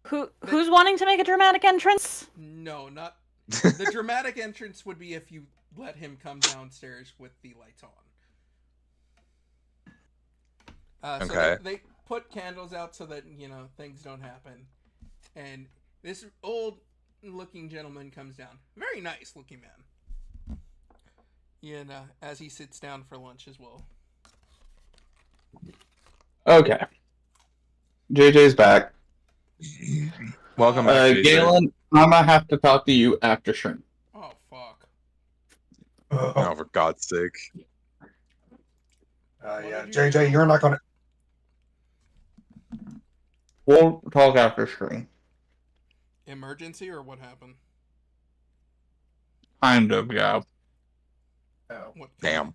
Who's wanting to make a dramatic entrance? No, not the dramatic entrance would be if you let him come downstairs with the lights on. So Okay. they put candles out so that things don't happen, and this old-looking gentleman comes down. Very nice-looking man. As he sits down for lunch as well. Okay. JJ's back. Welcome back, JJ. Galen, I'm gonna have to talk to you after stream. Oh fuck! Oh, for God's sake. Yeah, JJ, you're not gonna. We'll talk after stream. Emergency or what happened? Kind of, yeah. What? Damn.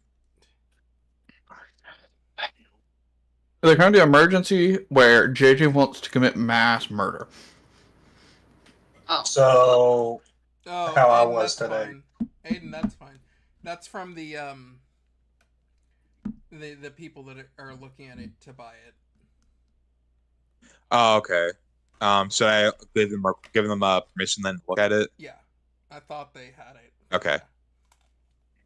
There's going to be an emergency where JJ wants to commit mass murder. So Oh, How I Aiden, was that's today. fine. Aiden, that's fine. That's from the people that are looking at it to buy it. Oh, okay. Should I give them permission then to look at it? Yeah, I thought they had it. Okay.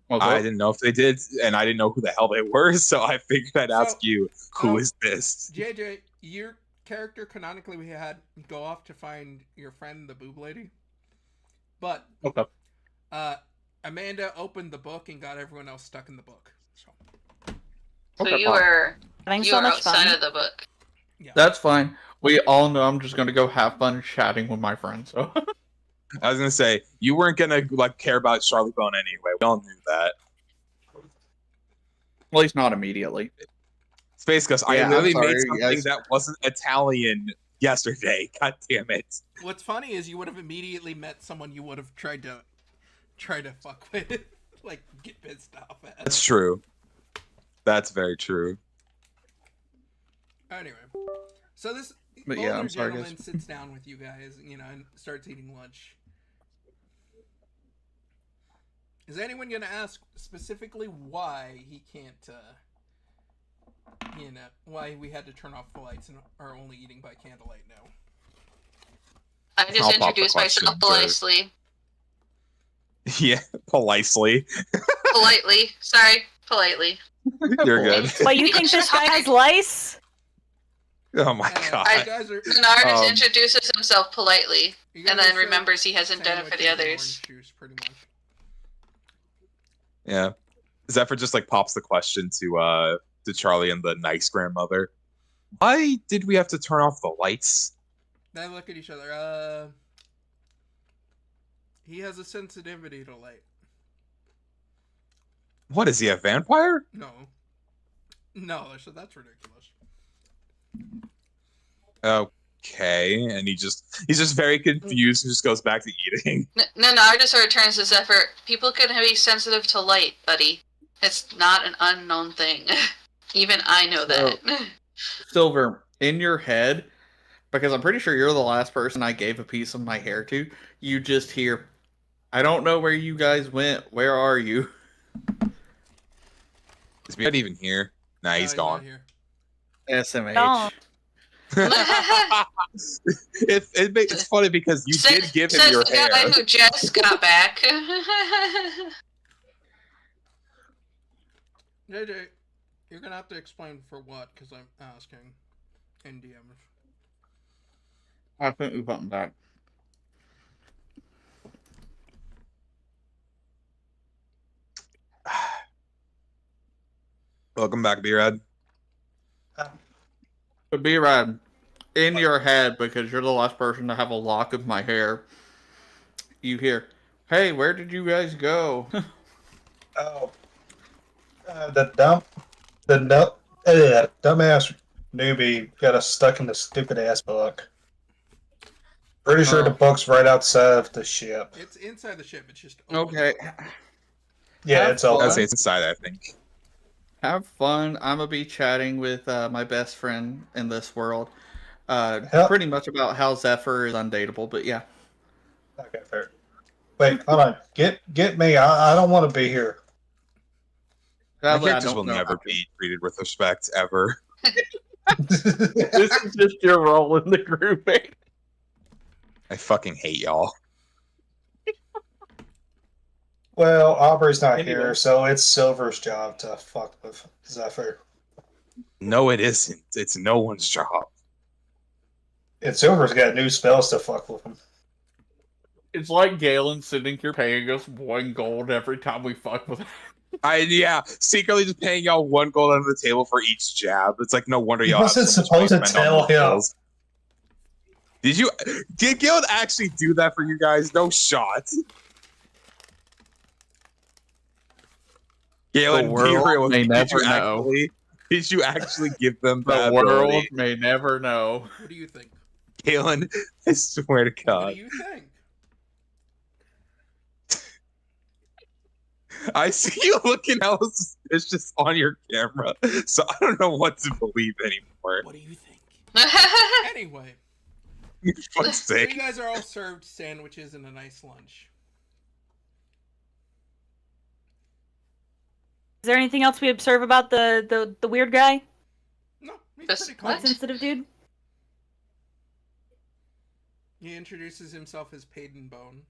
What's I up? didn't know if they did, and I didn't know who the hell they were, so I figured I'd ask So, you, who um, is this? JJ, you're character, canonically, we had go off to find your friend, the boob lady. But Okay. Amanda opened the book and got everyone else stuck in the book. So So Okay, you fine. were Having you so were much outside fun. of the book. yeah. That's fine. We all know I'm just gonna go have fun chatting with my friends. So I was gonna say you weren't gonna like care about Charlie Bone anyway. We all knew that. at least not immediately. Space Ghost, I Yeah, I'm literally made sorry, something guys. that wasn't Italian yesterday. God damn it. What's funny is you would have immediately met someone you would have tried to fuck with, like get pissed off at. That's true. That's very true. Anyway, so this But older yeah, I'm sorry, gentleman guys. sits down with you guys, and starts eating lunch. Is anyone gonna ask specifically why he can't, why we had to turn off the lights and are only eating by candlelight now? I just I'll pop the introduced myself question politely. Yeah, politely. Politely. Sorry, politely. You're good. What, you think this guy has lice? Oh my god. You guys are, Bernard just Um, introduces himself politely, you guys and are then served remembers he hasn't done it for the sandwiches and others. orange juice, pretty much. Yeah. Zephyr just like pops the question to Charlie and the nice grandmother. Why did we have to turn off the lights? They look at each other. He has a sensitivity to light. What is he, a vampire? No, so that's ridiculous. Okay, and he's just very confused and just goes back to eating. No, I just sort of turns to Zephyr. People can be sensitive to light, buddy. It's not an unknown thing. Even I know that. Silver, in your head, because I'm pretty sure you're the last person I gave a piece of my hair to, you just hear, I don't know where you guys went. Where are you? Is Beard even here? Nah, he's No, gone. not here. SMH. Don't. It's funny because you did give him Says your the hair. guy who just got back. JJ, you're gonna have to explain for what, because I'm asking in DMs. I think we button back. Welcome back, B-Rad. But be right in your head, because you're the last person to have a lock of my hair. You hear, hey, where did you guys go? Oh, the dumbass newbie got us stuck in the stupid ass book. Pretty sure the book's right outside of the ship. It's inside the ship. It's just open. Okay. Yeah, Have it's all. I'd fun. say it's inside, I think. Have fun. I'm gonna be chatting with my best friend in this world. Hell- Pretty much about how Zephyr is undateable, but yeah. Okay, fair. Wait, hold on. Get me. I don't want to be here. My Sadly, I characters don't will know never how be treated with respect, ever. to. This is just your role in the group. I fucking hate y'all. Well, Aubrey's not Anyway. here, so it's Silver's job to fuck with Zephyr. No, it isn't. It's no one's job. And Silver's got new spells to fuck with him. It's like Galen sitting here paying us 1 gold every time we fuck with him. Secretly just paying y'all 1 gold under the table for each jab. It's like no wonder He y'all. wasn't have so much supposed to money spent on tell those him. bills. Did Galen actually do that for you guys? No shot. Galen, The be world real with may me. never know. Did you actually give them The that world ability? may never know. What do you think? Galen, I swear to What God. do you think? I see you looking hella suspicious on your camera, so I don't know what to believe anymore. What do you think? Anyway, For fuck's so you sake. guys are all served sandwiches and a nice lunch. Is there anything else we observe about the weird guy? No, he's Just pretty what? calm. Sensitive dude? He introduces himself as Peyton Bone.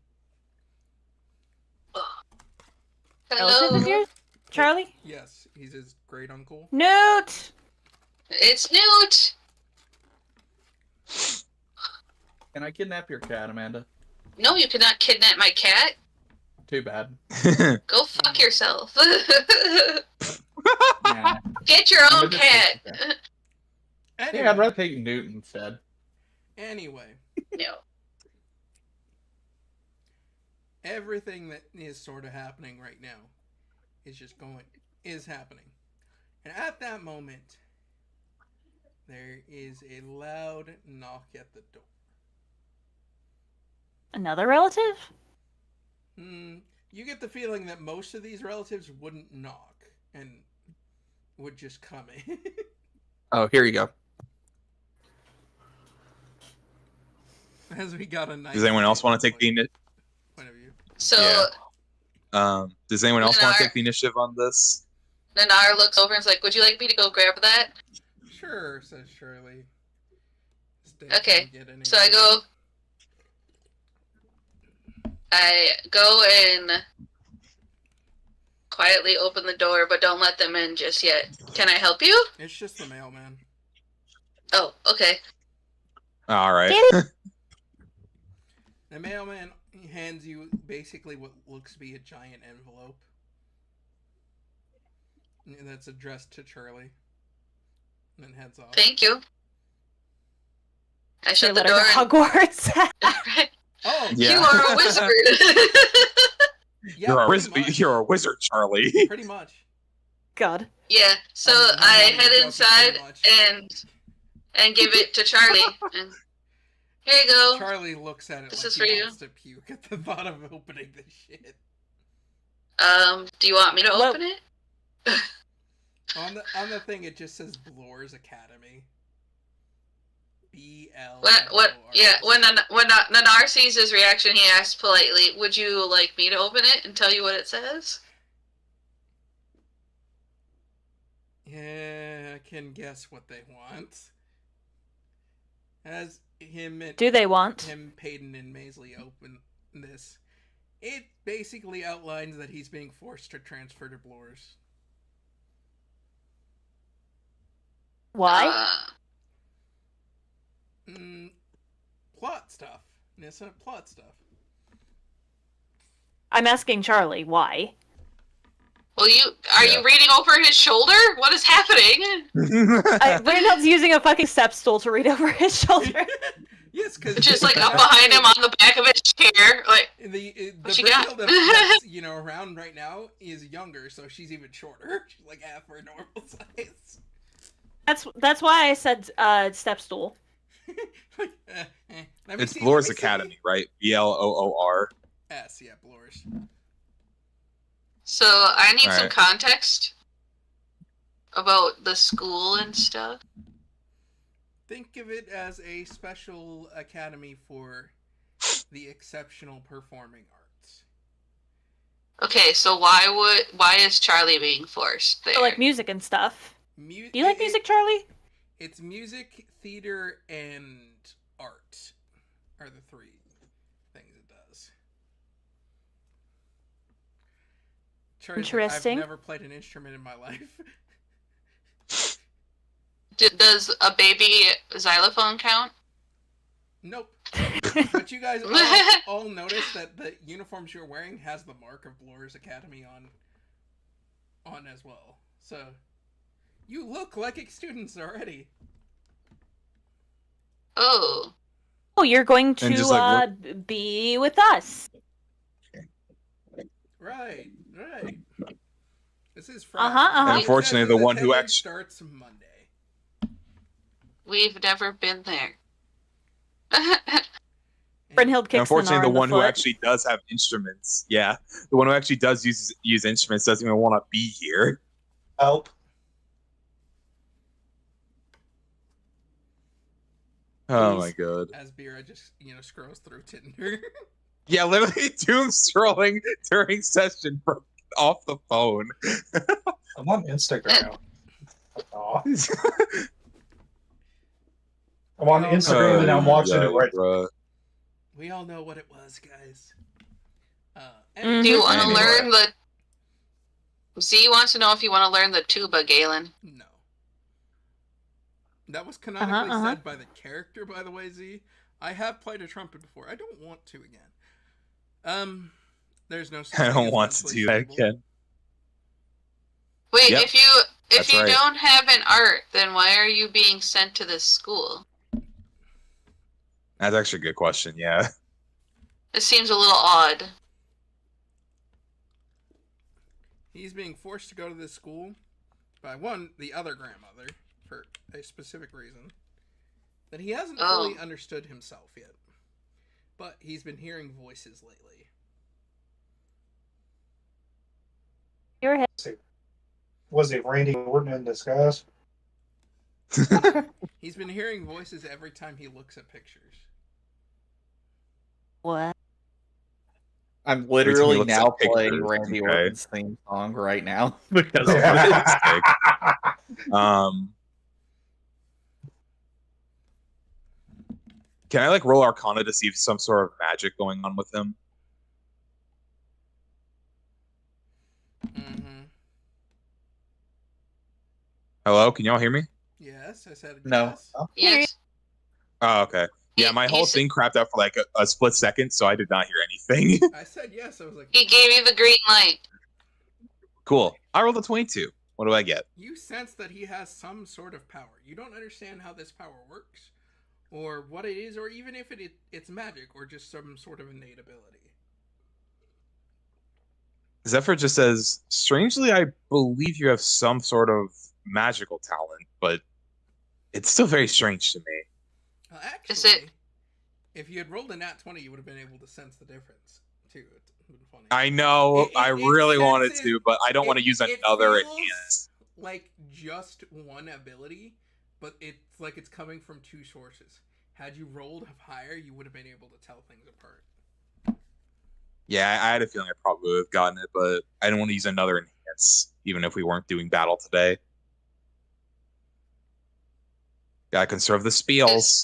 Elephant is Hello, yours? Charlie? Yes, he's his great uncle. Newt! it's Newt. Can I kidnap your cat, Amanda? No, you cannot kidnap my cat. Too bad. Go fuck yourself. Nah. Get your I'm own a just- cat. Anyway, Yeah, I'd rather take Newt instead. anyway, No. everything that is sort of happening right now is happening. And at that moment, there is a loud knock at the door. Another relative? You get the feeling that most of these relatives wouldn't knock and would just come in. Oh, here you go. As we got a nice. Does anyone else want to take the point of view? So Yeah. Does anyone else want to Nanar- take the initiative on this? Nanar looks over and is like, "Would you like me to go grab that?" Sure, says Shirley. Stay Okay, and get any- So I go and quietly open the door, but don't let them in just yet. Can I help you? It's just the mailman. Oh, okay. All right. The mailman hands you basically what looks to be a giant envelope. And that's addressed to Charlie. And then heads off. Thank you. I shut the Let door. her go Hogwarts. And... Oh, Yeah. You are a wizard. yeah, You're a wizard, Charlie. Pretty much. God. Yeah. So I'm not I even head joking, inside pretty much. and give it to Charlie. And here you go. Charlie looks at it This like is he for you. wants to puke at the thought of opening this shit. Do you want me to Well- open it? On the thing, it just says Blores Academy. BL. What? Yeah. When Nanar sees his reaction, he asks politely, "Would you like me to open it and tell you what it says?" Yeah, I can guess what they want. As him and Do they want? him, Peyton, and Maisley open this, it basically outlines that he's being forced to transfer to Blores. Why? Plot stuff. Nissa, plot stuff. I'm asking Charlie why. Well, are you reading over his shoulder? What is happening? Randall's using a fucking step stool to read over his shoulder. Yes, because Just like up behind him on the back of his chair, like the What you got? Brindle that's around right now is younger, so she's even shorter. She's like half her normal size. That's why I said step stool. Like, let me It's see, Blores let me see. Academy, right? BLOOR. S, yeah, Blores. so. I need some Alright. context about the school and stuff. Think of it as a special academy for the exceptional performing arts. Okay, so why is Charlie being forced there? So, like music and stuff. Do Do you like music, Charlie? It's music, theater, and art are the three things it does. Charlie's like, Interesting. I've never played an instrument in my life. Does a baby xylophone count? Nope. But you guys all notice that the uniforms you're wearing has the mark of Blores Academy on as well. So you look like students already. Oh, Oh, you're going And to just, like, be with us. Right. This is Friday. Uh-huh. Unfortunately, the one who attendance actually starts Monday. we've never been there. Brynhild kicks unfortunately Nanar the in the one who foot. actually does have instruments. Yeah, the one who actually does use instruments doesn't even want to be here. Help. Oh Please. my god. As Bira just scrolls through Tinder. Yeah, literally doom scrolling during session off the phone. I'm on Instagram. Aw. I'm on Instagram and I'm watching it right. Bruh. We all know what it was, guys. Mhm. Do you want to Anyway. learn the? Z wants to know if you want to learn the tuba, Galen. No. That was canonically uh-huh. said by the character, by the way, Z. I have played a trumpet before. I don't want to again. There's no such I thing don't as want to mentally do that stable. again. Wait, Yep, if you that's right. don't have an art, then why are you being sent to this school? That's actually a good question. Yeah. It seems a little odd. He's being forced to go to this school by the other grandmother, for a specific reason that he hasn't fully understood himself yet. But he's been hearing voices lately. Your head. Was it Randy Orton in disguise? He's been hearing voices every time he looks at pictures. What? I'm Every time he literally looks now at playing pictures, Randy okay. Orton's theme song right now because Oh, of for it. goodness sake. Can I like roll Arcana to see if some sort of magic going on with him? Mm-hmm. Hello, can y'all hear me? Yes, I said No. yes. Yes. Oh, okay. Yeah, my whole thing crapped out for like a split second, so I did not hear anything. I said yes. I was like, He gave you the green light. Cool. I rolled a 22. What do I get? you sense that he has some sort of power. You don't understand how this power works, or what it is, or even if it's magic, or just some sort of innate ability. Zephyr just says, strangely, I believe you have some sort of magical talent, but it's still very strange to me. Actually, Is it- if you had rolled a nat 20, you would have been able to sense the difference, too. It would have been funny. I know, I really wanted senses- to, but I don't want to use it another feels enhance. like just one ability, but it's like it's coming from two sources. Had you rolled higher, you would have been able to tell things apart. Yeah, I had a feeling I probably would have gotten it, but I didn't want to use another enhance, even if we weren't doing battle today. Gotta conserve the spiels.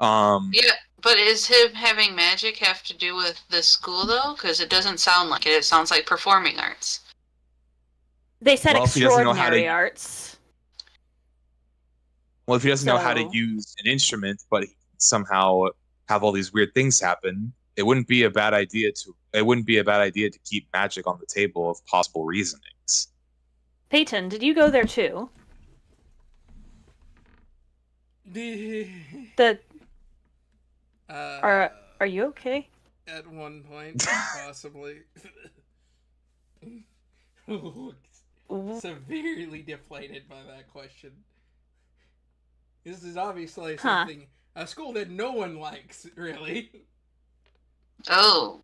Yeah, but is him having magic have to do with the school though? Because it doesn't sound like it. It sounds like performing arts. They said Well, if he doesn't know how to- extraordinary arts. Well, if he doesn't know how to So- use an instrument, but he can somehow have all these weird things happen, it wouldn't be a bad idea to keep magic on the table of possible reasonings. Peyton, did you go there too? The are you okay? At one point, possibly. Severely deflated by that question. This is obviously something, a school that no one likes, really. Oh.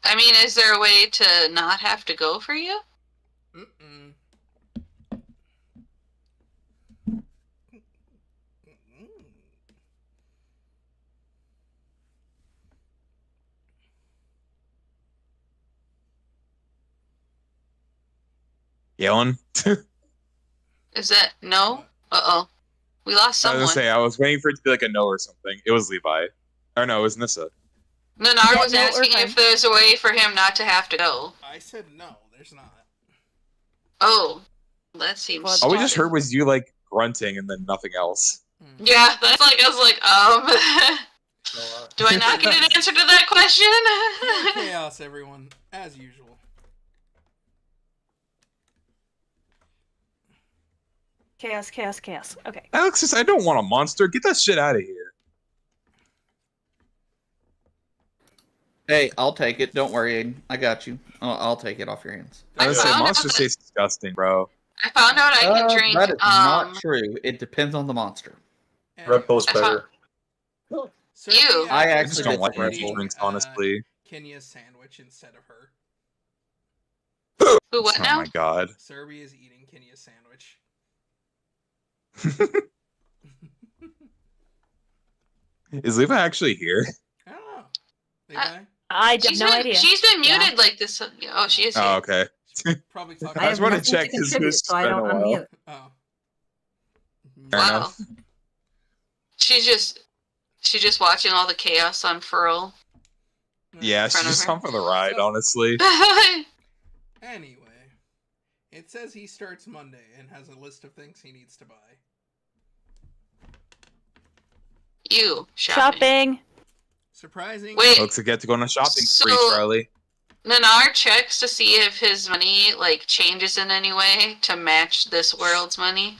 I mean, is there a way to not have to go for you? Mm-mm. Yellen? Is that no? Uh-oh. We lost I was someone. gonna say, I was waiting for it to be like a no or something. It was Levi. Or no, it was Nissa. Nanar Yeah, was no, we're asking fine. if there's a way for him not to have to go. I said no, there's not. Oh. That seems Well, All we just stupid. heard was you like grunting and then nothing else. Yeah, that's like, I was like, do I not get an answer to that question? Chaos, everyone, as usual. Chaos, chaos, chaos. Okay. Alexis, I don't want a monster. Get that shit out of here. Hey, I'll take it. Don't worry, Aiden. I got you. I'll take it off your hands. I was gonna say, found out monster that- tastes disgusting, bro. I found out I can drink, That is not true. It depends on the monster. Red Bull's I found- better. Serbi You. I I actually just don't like Red Red Bull Bull drinks, uh, honestly. Kenya's sandwich instead of her. Who, what Oh now? my god. Serbi is eating Kenya's sandwich. Is Levi actually here? I don't know. Levi? I have no idea. She's been Yeah. muted like this. Oh, she is here. Oh, okay. She's probably talking I just have wanna nothing check to 'cause contribute, it's so I been don't a while. unmute. Oh. Fair Wow. enough. She's just watching all the chaos unfurl. Yeah, front she's of just her. on for the ride, honestly. Anyway, it says he starts Monday and has a list of things he needs to buy. You shopping. Surprising. Wait. Looks like you get to go on a shopping spree, So- Charlie. Nanar checks to see if his money like changes in any way to match this world's money.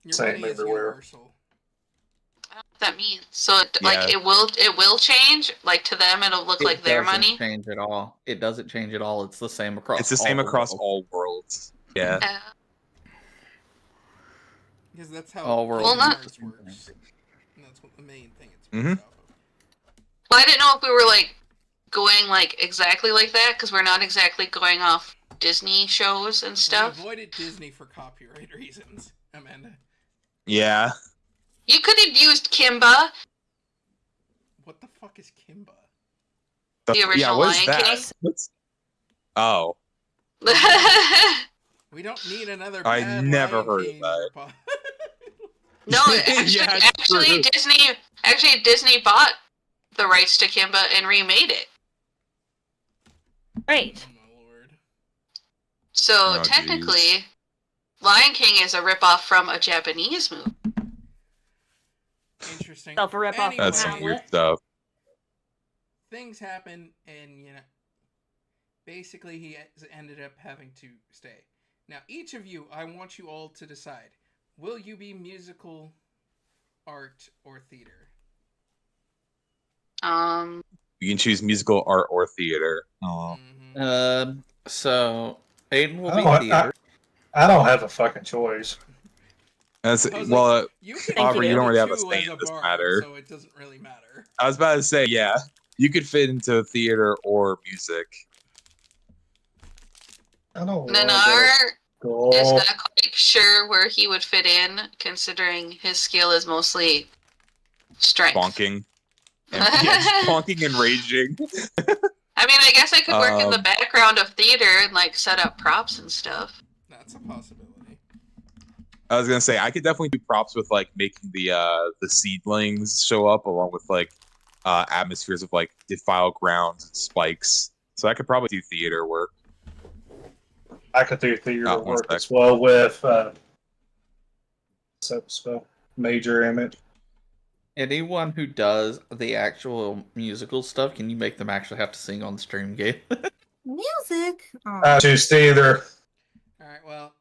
Your Same money is everywhere. universal. I don't know what that means. So like Yeah. it will change. Like to them, it'll look like their doesn't money. change at all. It doesn't change at all. It's the same across. It's the same all across worlds. all worlds. Yeah. Because that's how All worlds Well, not- cards works. And that's what the main thing it's Mhm. based off of. Well, I didn't know if we were like going like exactly like that because we're not exactly going off Disney shows and stuff. We avoided Disney for copyright reasons, Amanda. Yeah. You could have used Kimba. What the fuck is Kimba? The original what is Lion that? King? What's- Oh. We don't need another. I bad never Lion heard of King that. ripoff. No, Yeah, it's true. Disney bought the rights to Kimba and remade it. Great. Oh my lord. So Oh, technically, Lion King is a ripoff from a Japanese movie. Interesting. Self a ripoff. That's Anyway, some weird stuff. things happen, and basically he ended up having to stay. Now, each of you, I want you all to decide: will you be musical, art, or theater? You can choose musical, art, or theater. Oh. Mhm. So Aiden will be Oh, theater. I don't have a fucking choice. That's, I was well, You can Aubrey, you don't really have a two say as in a this bard, matter. so it doesn't really matter. I was about to say, yeah, you could fit into theater or music. I don't want Nanar to is go. not quite sure where he would fit in, considering his skill is mostly strength. Bonking. And, yeah, just bonking and raging. I mean, I guess I could work in the Um, background of theater and like set up props and stuff. That's a possibility. I was gonna say I could definitely do props with like making the seedlings show up along with like atmospheres of like defiled grounds and spikes. So I could probably do theater work. I could do theater one work sec. as well with spell major image. Anyone who does the actual musical stuff, can you make them actually have to sing on the stream game? Music. Oh. I choose theater. All right. Well,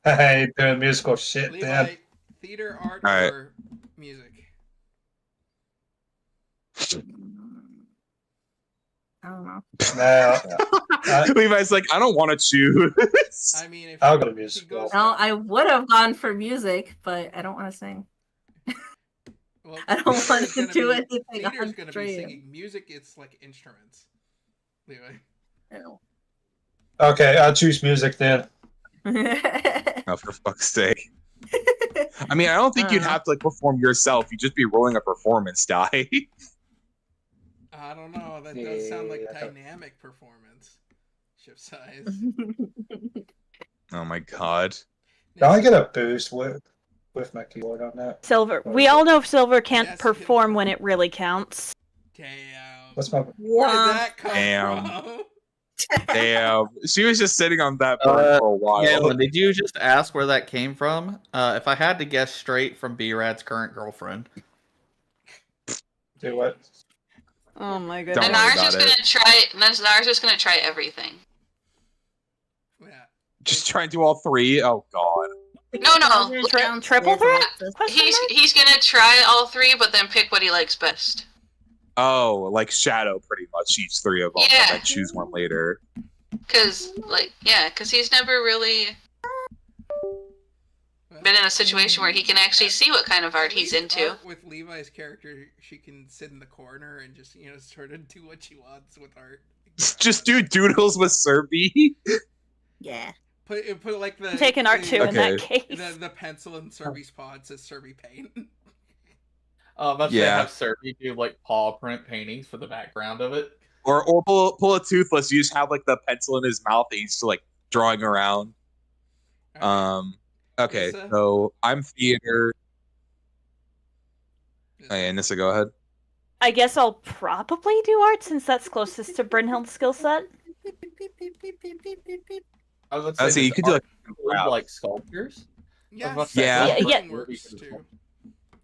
I ain't doing musical shit Levi, then. theater, art, All right. or music? I don't know. Now, Levi's like, I don't want to choose. I mean, if I'll go to if he musical. goes No, for- I would have gone for music, but I don't want to sing. well, I don't want theater's to gonna do be- anything Theater's on gonna be stream. singing. Music, it's like instruments. Levi. Ew. okay, I'll choose music then. Oh, for fuck's sake. I mean, I don't think you'd have to like perform yourself. You'd just be rolling a performance die. I don't know. That does sound like Yeah. dynamic performance. Shift size. Oh my god. Do I get a boost with my keyboard on that? Silver. We all know Silver can't Yes, perform when it really counts. Damn. What's my Where did that come Damn. from? Damn. She was just sitting on that bird Uh, for a while. Galen, did you just ask where that came from? If I had to guess, straight from B-Rad's current girlfriend. do what? Oh my Don't goodness. worry Nanar's about just it. gonna try. Nanar's just gonna try everything. Yeah. Just try and do all three. Oh god. No. Triple threat? He's gonna try all three, but then pick what he likes best. Oh, like Shadow, pretty much each three of them, Yeah. and then choose one later. Cause he's never really been in a situation where he can actually see what kind of art he's At least into. art with Levi's character, she can sit in the corner and just sort of do what she wants with art. Just do doodles with Serby. Yeah. Put like the I'm taking art too in that case. the pencil in Serby's pod says Serby paint. But Yeah. they have Serby do like paw print paintings for the background of it. Or pull a Toothless. You just have like the pencil in his mouth and he's just like drawing around. Okay, Nissa? so I'm theater. Hey, Nissa, go ahead. I guess I'll probably do art since that's closest to Brynhild's skill set. I was I see, you could do like like sculptures. Yes, Yeah. that Yeah. works too.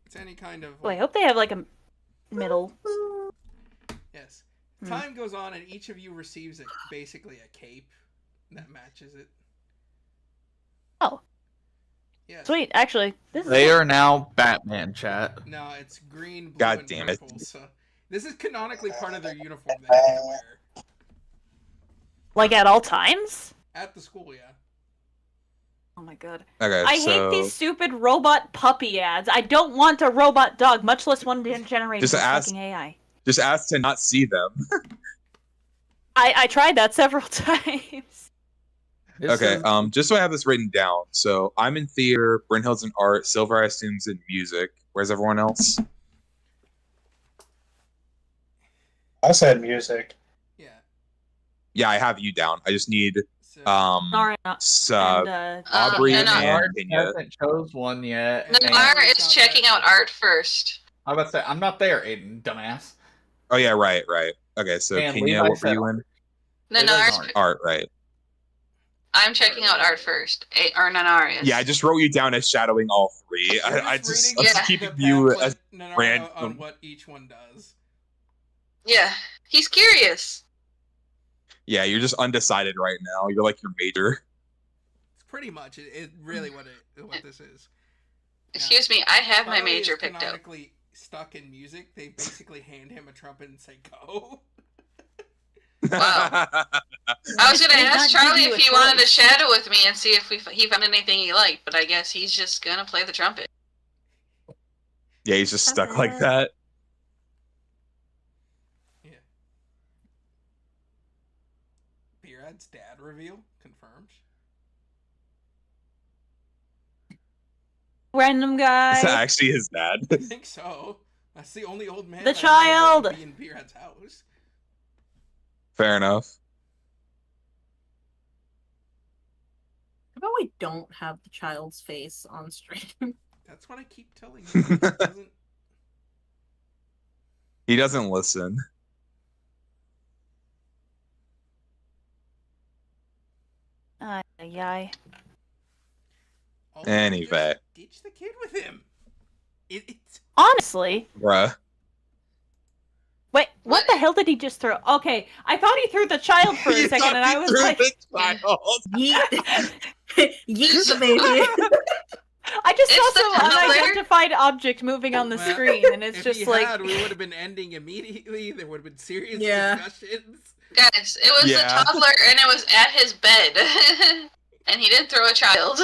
It's any kind of. Well, I hope they have like a middle. Time goes on, and each of you receives basically a cape that matches it. Oh. Yeah. Sweet. Actually, this They is are now Batman, chat. No, it's green, blue, God and damn it. purple. So this is canonically part of their uniform that they can wear like at all times. at the school. Yeah. Oh my god. Okay, I hate these stupid robot puppy ads. I don't want a robot dog, much less one generated Just from ask- fucking AI. Just ask to not see them. I tried that several times. Okay, just so I have this written down. So I'm in theater, Brynhild's in art, Silver I assume's in music. Where's everyone else? I said music. Yeah. Yeah, I have you down. I just need So, Sorry. and, no, Aubrey no. and Art Pinya. hasn't chose one yet. No, and- Art- Nanar is checking out art first. I was about to say, I'm not there, Aiden, dumbass. Oh yeah, right. Okay, so And Pinya, Levi what were said you in? Nanar's. Art. Art, right. I'm checking out art first. Or Nanar is. Yeah, I just wrote you down as shadowing all three. you're I just just reading I'm just Yeah. keeping the you pamphlet, as Nanara, random. on what each one does. Yeah. He's curious. yeah, you're just undecided right now. You're like your major. It's pretty much it really what this is. Excuse me, I have my Charlie major is picked up. canonically stuck in music. They basically hand him a trumpet and say go. Wow. I was gonna Did not ask give Charlie you if a he wanted to choice. shadow with me and see if he found anything he liked, but I guess he's just gonna play the trumpet. Yeah, he's just stuck like that. Yeah. Beerad's dad reveal confirmed. Random guy. Is that actually his dad? I think so. That's the only old man. The that I know that child! would be in Beerad's house. Fair enough. How about we don't have the child's face on stream? That's what I keep telling you. It doesn't- He doesn't listen. Yay. Also, Anyway. just ditch the kid with him. It's Honestly, Bruh. wait, what the hell did he just throw? Okay, I thought he threw the child for a You second, thought and I he was threw like, the child. Yeet. Yeet the baby. I just It's saw the some toddler. unidentified object moving on the Well, screen, and it's if just he like, had, we would have been ending immediately. There would have been serious Yeah. discussions. Guys, it was Yeah. the toddler and it was at his bed. And he didn't throw a child.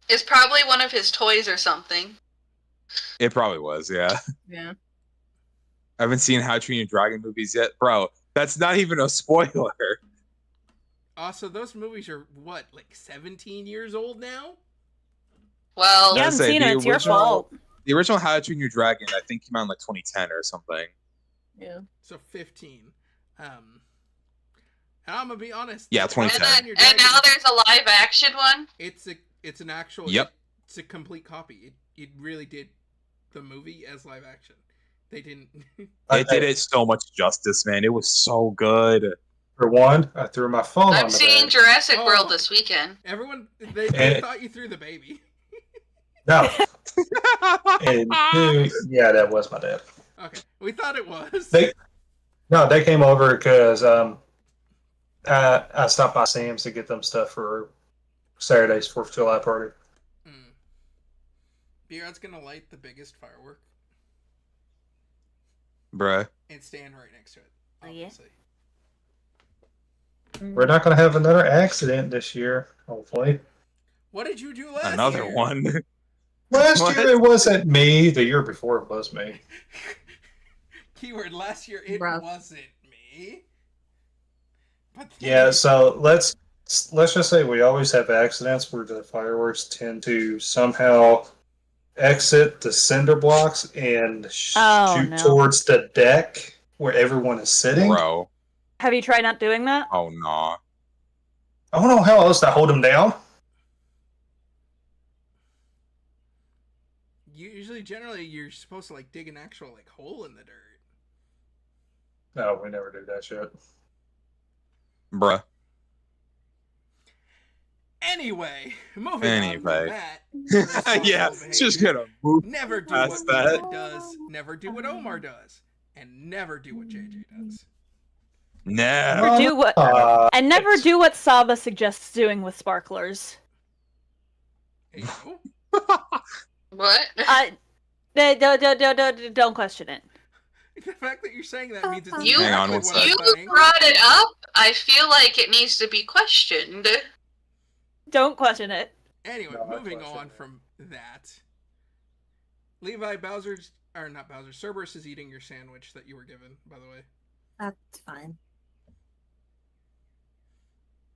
It's probably one of his toys or something. It probably was, yeah. Yeah. I haven't seen How to Train Your Dragon movies yet. Bro, that's not even a spoiler. Also, those movies are what, like 17 years old now? Well, you Yeah. haven't say seen the it, it's your original- fault. The original How to Train Your Dragon, I think, came out in like 2010 or something. Yeah. So 15. And I'm gonna be honest. Yeah, How to 2010. Train Your and now Dragon, there's a live action one. it's an actual. Yep. It's a complete copy. It really did the movie as live action. They didn't. It did it so much justice, man. It was so good. For one, I threw my phone on I'm the seeing bed. Jurassic Oh. World this weekend. Everyone, they And- thought you threw the baby. No. And two, yeah, that was my dad. Okay, we thought it was. They came over because I stopped by Sam's to get them stuff for Saturday's 4th of July party. Beard's gonna light the biggest firework Bruh. and stand right next to it. Oh, yeah? Obviously. We're not going to have another accident this year, hopefully. What did you do last Another year? one. Last What? year it wasn't me. The year before it was me. Keyword last year it Rough. wasn't me. But Yeah, so let's just say we always have accidents where the fireworks tend to somehow exit the cinder blocks and Oh, shoot no. towards the deck where everyone is sitting. Bro. Have you tried not doing that? Oh, no. I don't know how else to hold them down. generally you're supposed to like dig an actual like hole in the dirt. No, we never do that shit. Bruh. Anyway, moving on Anyway. from that. Yeah, responsible just behavior. gonna move Never do past what that. Omar does. Never do what Omar does. and never do what JJ does. No. Do what and never do what Saba suggests doing with sparklers. Hey, oh, What? Don't question it. the fact that you're saying that means it's You- Hang on exactly one what You I'm saying. brought it up. I feel like it needs to be questioned. Don't question it. Anyway, No, I moving question on that. from that. Levi, Bowser's or not Bowser, Cerberus is eating your sandwich that you were given, by the way. That's fine.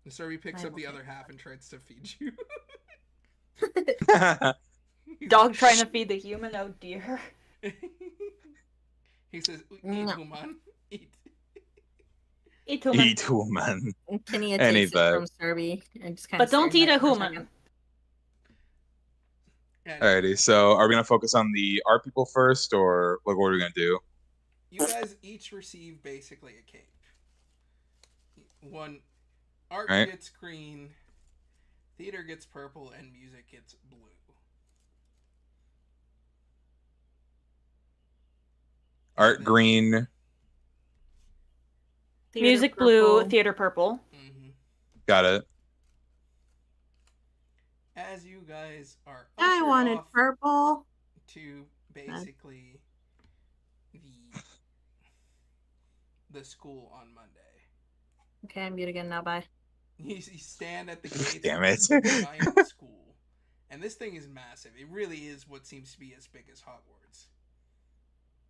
And Cerby picks I'm up the okay. other half and tries to feed you. Dog trying to feed the human. Oh dear. He says, "Eat, No. human, eat." Eat human. Eat human. Tania Any takes it bag. from Serby and just kind But of don't eat a human. And Alrighty, so are we gonna focus on the art people first, or like what are we gonna do? you guys each receive basically a cape. One, art Right. gets green, theater gets purple, and music gets blue. Art green. Theater Music blue, purple. theater purple. hmm Got it. As you guys are I ushered wanted off purple. to basically the school on Monday. Okay, I'm mute again now. Bye. You stand at the gates Damn of it. this giant school, and this thing is massive. It really is what seems to be as big as Hogwarts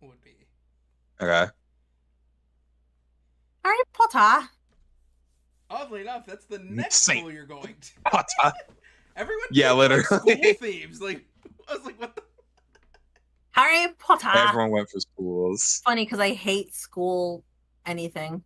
would be. Okay. Harry Potter. Oddly enough, that's the next Same. school you're going to. Potter. Everyone, Yeah, picked, like, literally. school themes. Like, I was like, what the? Harry Potter. Everyone went for schools. Funny because I hate school anything.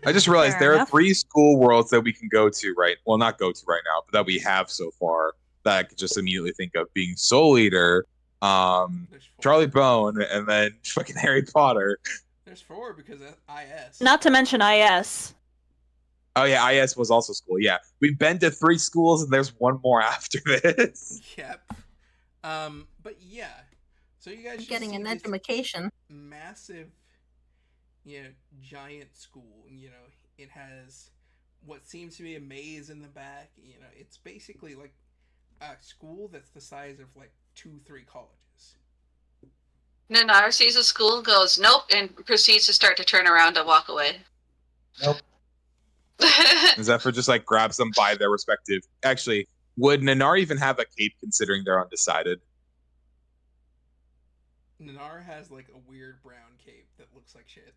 I just realized Fair there enough. are 3 school worlds that we can go to, right? Well, not go to right now, but that we have so far that I could just immediately think of being Soul Eater, There's 4. Charlie Bone, and then fucking Harry Potter. There's 4 because of IS. Not to mention IS. Oh yeah, IS was also school. Yeah, we've been to 3 schools, and there's one more after this. Yep. But yeah. So you guys I'm just getting see an this education. massive, giant school. It has what seems to be a maze in the back. It's basically like a school that's the size of like 2-3 colleges. Nanar sees a school, goes nope, and proceeds to start to turn around and walk away. Nope. Zephyr just like grabs them by their respective. Actually, would Nanar even have a cape considering they're undecided? Nanar has like a weird brown cape that looks like shit.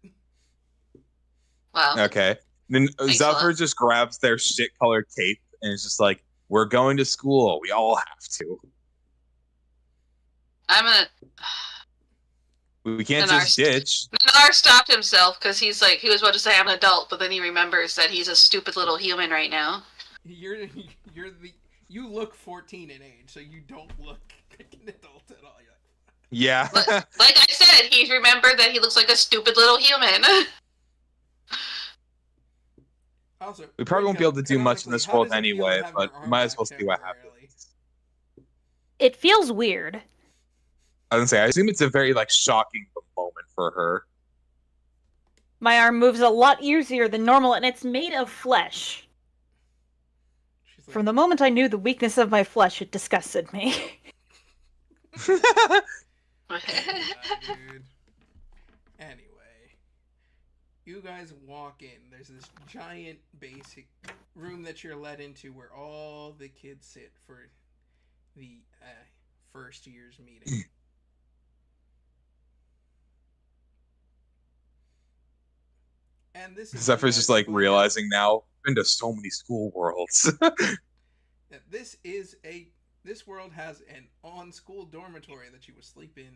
Wow. Okay. Then Thanks a Zephyr lot. just grabs their shit colored cape and is just like, "We're going to school. We all have to. I'm gonna. We can't Nanar just ditch." Nanar stopped himself because he was about to say I'm an adult, but then he remembers that he's a stupid little human right now. You look 14 in age, so you don't look like an adult at all. Yeah. But, like I said, he remembered that he looks like a stupid little human. Also, We probably won't be able to do much in this canonically, world how does it feel to anyway, have but your we arm might as back well see what temporarily? happens. It feels weird. I was gonna say, I assume it's a very like shocking moment for her. My arm moves a lot easier than normal, and it's made of flesh. She's like, From the moment I knew the weakness of my flesh, it disgusted me. "Yeah, dude." Anyway, you guys walk in. There's this giant basic room that you're led into where all the kids sit for the first year's meeting. And this is Zephyr's just like realizing now, I've been to so many school worlds. that this world has an on-school dormitory that you will sleep in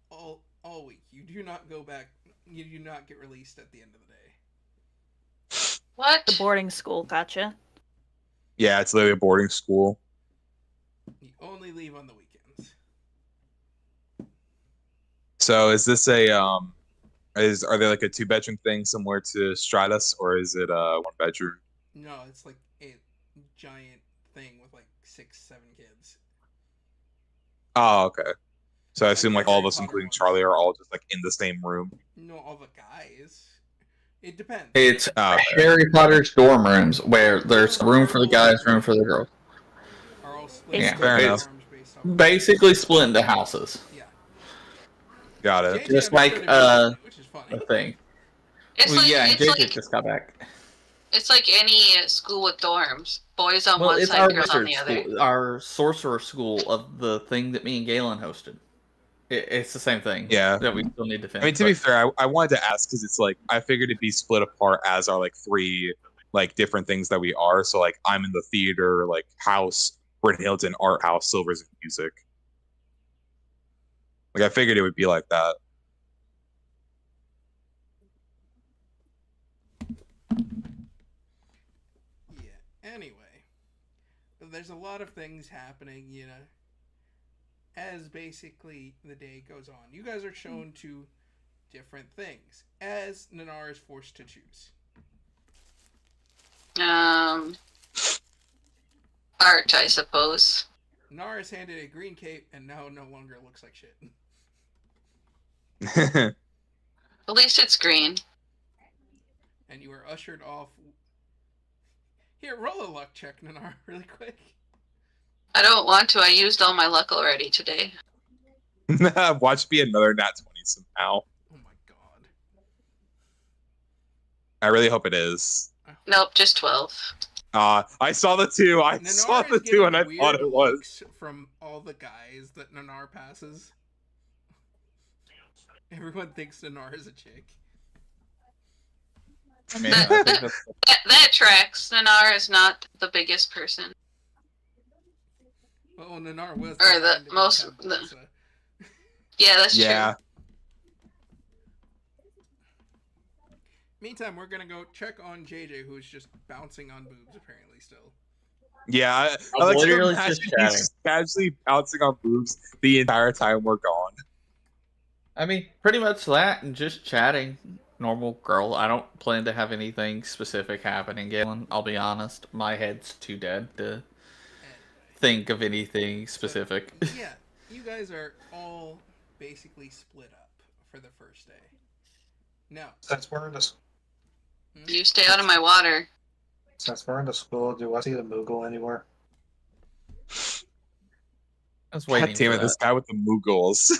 all week. You do not go back. You do not get released at the end of the day. What? The boarding school, gotcha. Yeah, it's literally a boarding school. You only leave on the weekends. So is this a are they like a 2-bedroom thing similar to Stratus, or is it a 1-bedroom? No, it's like a giant thing with like 6-7 kids. Oh, okay. So I assume like all of Harry us, Potter including ones. Charlie, are all just like in the same room. No, all the guys. It depends. It's Oh, okay. Harry Potter's dorm rooms where there's room for the guys, room for the girls. Are all split Yeah, into fair dorms enough. based off. Basically split into houses. Yeah. Got it. JJ Just like, understood it, which is funny. A thing. It's Well, like yeah, it's JJ like just got back. it's like any school with dorms. Boys on Well, one it's side, our girls on wizard the other. school, our sorcerer school of the thing that me and Galen hosted. It's the same thing. Yeah. That we still need to finish. I mean, to be fair, I wanted to ask because it's like I figured it'd be split apart as our like three like different things that we are. So like I'm in the theater like house, Bryn Hilton art house, Silver's in music. Like I figured it would be like that. Yeah. Anyway, there's a lot of things happening, you know, as basically the day goes on. You guys are shown to different things as Nanar is forced to choose. Art, I suppose. Nanar is handed a green cape and now no longer looks like shit. At least it's green. And you are ushered off. Here, roll a luck check, Nanar, really quick. I don't want to. I used all my luck already today. Watch be another nat 20 somehow. Oh my god. I really hope it is. Nope, just 12. I saw the two. I Nanar saw is the two, and I getting thought weird it was. looks from all the guys that Nanar passes. Everyone thinks Nanar is a chick. I mean, I think that's That tracks. Nanar is not the biggest person. Well, Nanar was Or the designed to most- become the- Lisa. Yeah, that's Yeah. true. Meantime, we're gonna go check on JJ, who's just bouncing on boobs apparently still. Yeah, I I'm like to literally imagine just he's chatting. just casually bouncing on boobs the entire time we're gone. I mean, pretty much that and just chatting. Normal girl. I don't plan to have anything specific happening, Galen. I'll be honest. My head's too dead to Anyway. think of anything specific. Yeah, you guys are all basically split up for the first day. Now, Since we're in the You stay out of my water. school, do I see the Moogle anywhere? I was waiting God damn for it, this that. guy with the Moogles.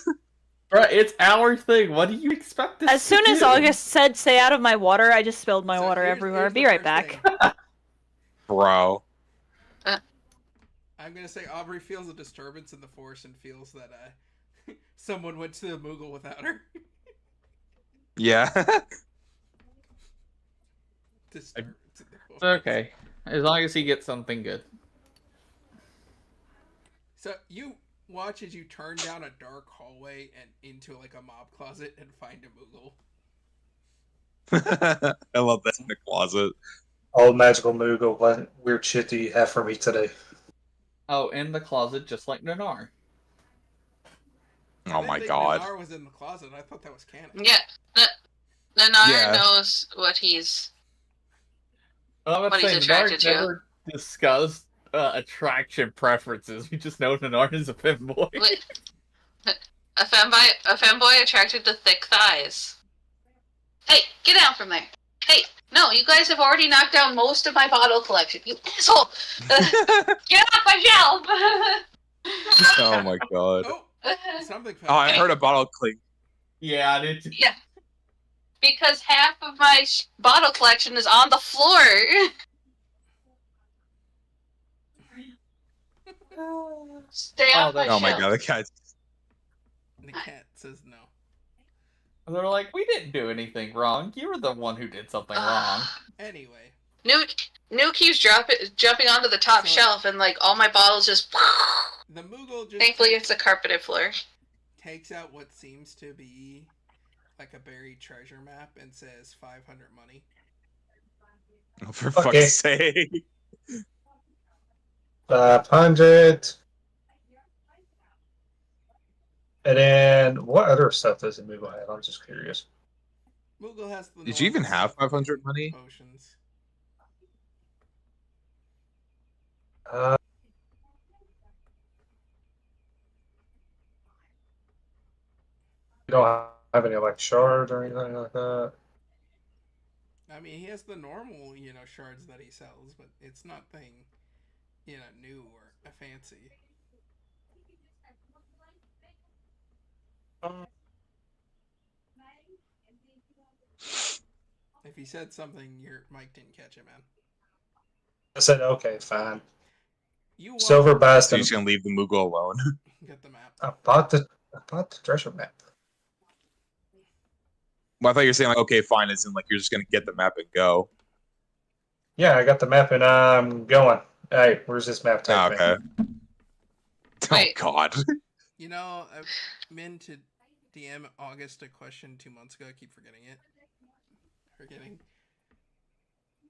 Bruh, it's our thing. What do you expect us As soon to as do? August said stay out of my water, I just spilled my so water here's- everywhere. here's the Be right first back. thing. Bro. I'm gonna say Aubrey feels a disturbance in the force and feels that someone went to the Moogle without her. Yeah. Disturbance in the It's force. okay. As long as he gets something good. So you watch as you turn down a dark hallway and into like a mob closet and find a Moogle. I love that in the closet. Oh, magical Moogle, what weird shit do you have for me today? Oh, in the closet, just like Nanar. I Oh didn't my think god. Nanar was in the closet. I thought that was canon. Yeah. Nanar Yeah. knows what he's. Well, I'm What he's saying attracted Narc to. never discussed attraction preferences. We just know Nanar is a femboy. Wait. A femboy attracted to thick thighs. Hey, get down from there. Hey, no, you guys have already knocked down most of my bottle collection. You asshole! Get off my shelf! Oh my god. Oh, something fell. Oh, I heard a bottle clink. Yeah, I did. Yeah. Because half of my bottle collection is on the floor. Stay off my that's- Oh my shelf. god, the cat. The cat says no. They're like, we didn't do anything wrong. You were the one who did something wrong. Anyway, New keeps jumping onto the top So- shelf, and like all my bottles just. the Moogle just Thankfully, it's a carpeted floor. takes out what seems to be like a buried treasure map and says 500 money. Oh, for Okay. fuck's sake. 500. And then, what other stuff does the Moogle have? I'm just curious. Moogle has the. Did you even normal have stuff, 500 money? Potions. don't have any like shards or anything like that. I mean, he has the normal, shards that he sells, but it's nothing, new or fancy. If he said something, your mic didn't catch it, man. I said, okay, fine. You Silver buys So the. you're just gonna leave the Moogle alone. Get the map. I bought the treasure map. Well, I thought you were saying like, okay, fine, as in like you're just gonna get the map and go. Yeah, I got the map and I'm going. Hey, where's this map Oh, take me? okay. Oh Wait. God. I've meant to DM August a question 2 months ago. I keep forgetting it.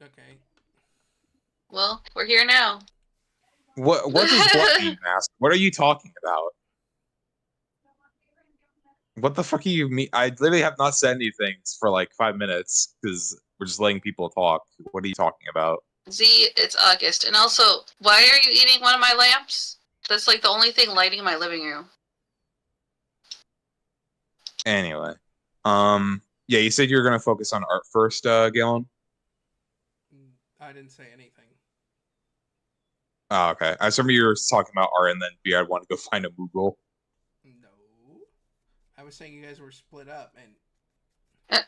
Okay. Well, we're here now. What does what mean, Mask? What are you talking about? What the fuck are you mean? I literally have not said anything for like 5 minutes because we're just letting people talk. What are you talking about? Z, it's August. And also, why are you eating one of my lamps? That's like the only thing lighting my living room. Anyway, yeah, you said you were gonna focus on art first, Galen. I didn't say anything. Oh, okay. I remember you were talking about art, and then I'd want to go find a Moogle. No. I was saying you guys were split up and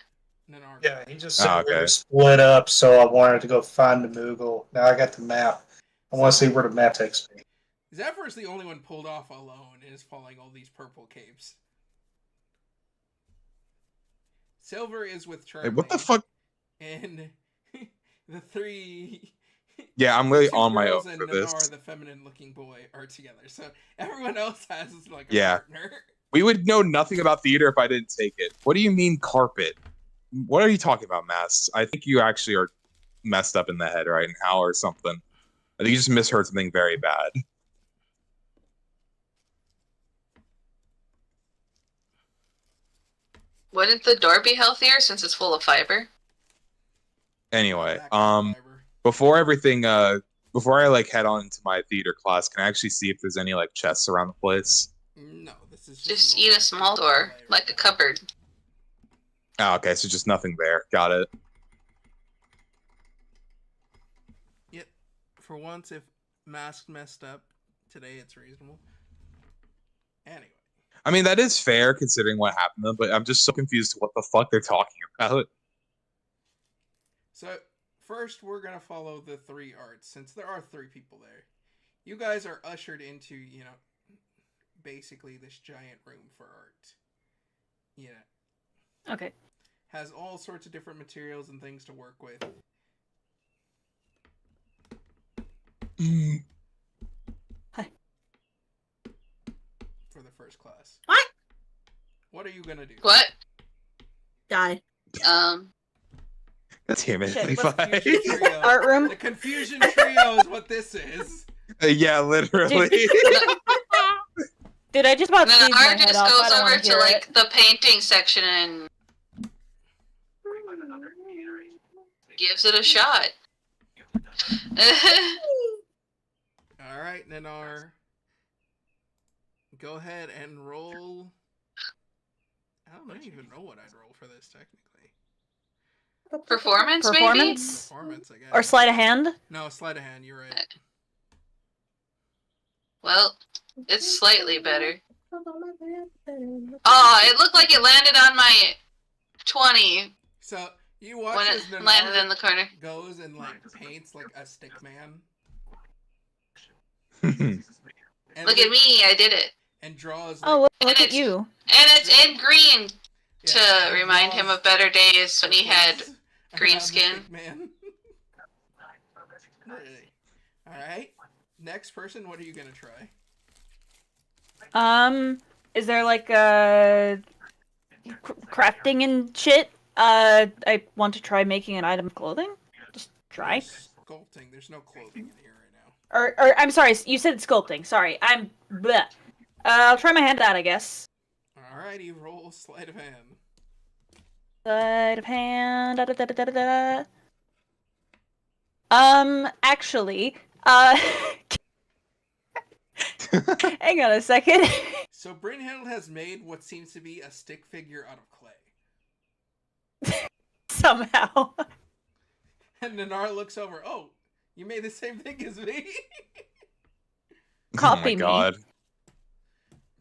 Yeah, he just said we okay. were split up, so I wanted to go find the Moogle. Now I got the map. I want to see where the map takes me. Zephyr is the only one pulled off alone and is following all these purple capes. Silver is with Charlie. Hey, what the fuck? And the three. Yeah, I'm really two on my own girls and for this. Nanar, the feminine-looking boy, are together. So everyone else has like a Yeah. partner. We would know nothing about theater if I didn't take it. What do you mean carpet? What are you talking about, Mass? I think you actually are messed up in the head right now or something. I think you just misheard something very bad. Wouldn't the door be healthier since it's full of fiber? Anyway, That kind of fiber. before everything, before I like head on to my theater class, can I actually see if there's any like chests around the place? No, this is Just an eat old a small door, layer. like a cupboard. Oh, okay, so just nothing there. Got it. Yep. For once, if Mask messed up today, it's reasonable. Anyway. I mean, that is fair considering what happened to them, but I'm just so confused to what the fuck they're talking about. So, first we're going to follow the three arts, since there are three people there. You guys are ushered into, basically this giant room for art. Okay. Has all sorts of different materials and things to work with. Hi. For the first class. What? What are you going to do? What? Die. Damn it, Shit, Levi. Confusion trio. Art room? The confusion trio is what this is. Yeah, literally. Dude, I just about And then sneezed my R head just off. I goes don't over want to hear like it. the painting section and gives it a shot. Alright, Nanar. Go ahead and roll. I don't even know what I'd roll for this, technically. Performance, maybe? Performance? Performance, I guess. Or sleight of hand? No, sleight of hand, you're right. Well, it's slightly better. Oh, it looked like it landed on my 20 So, you watch when as it landed in Nanar the corner. goes and, paints, a stick man. And Look at me, I did it. And draws, Oh, look And at it's- you. And it's in green to and remind him draws of better days when he had circles green around the skin. stick man. Really. Alright. Next person, what are you gonna try? Is there like crafting and shit? I want to try making an item of clothing. Just try. Sculpting. There's no clothing in here right now. Or I'm sorry, you said sculpting. Sorry, I'm bleh. I'll try my hand at that, I guess. Alrighty, roll sleight of hand. Sleight of hand. Da, da, da, da, da, da. Actually, hang on a second. So Brynhild has made what seems to be a stick figure out of clay. Somehow. And Nanar looks over. Oh, you made the same thing as me? Copy oh my me. god.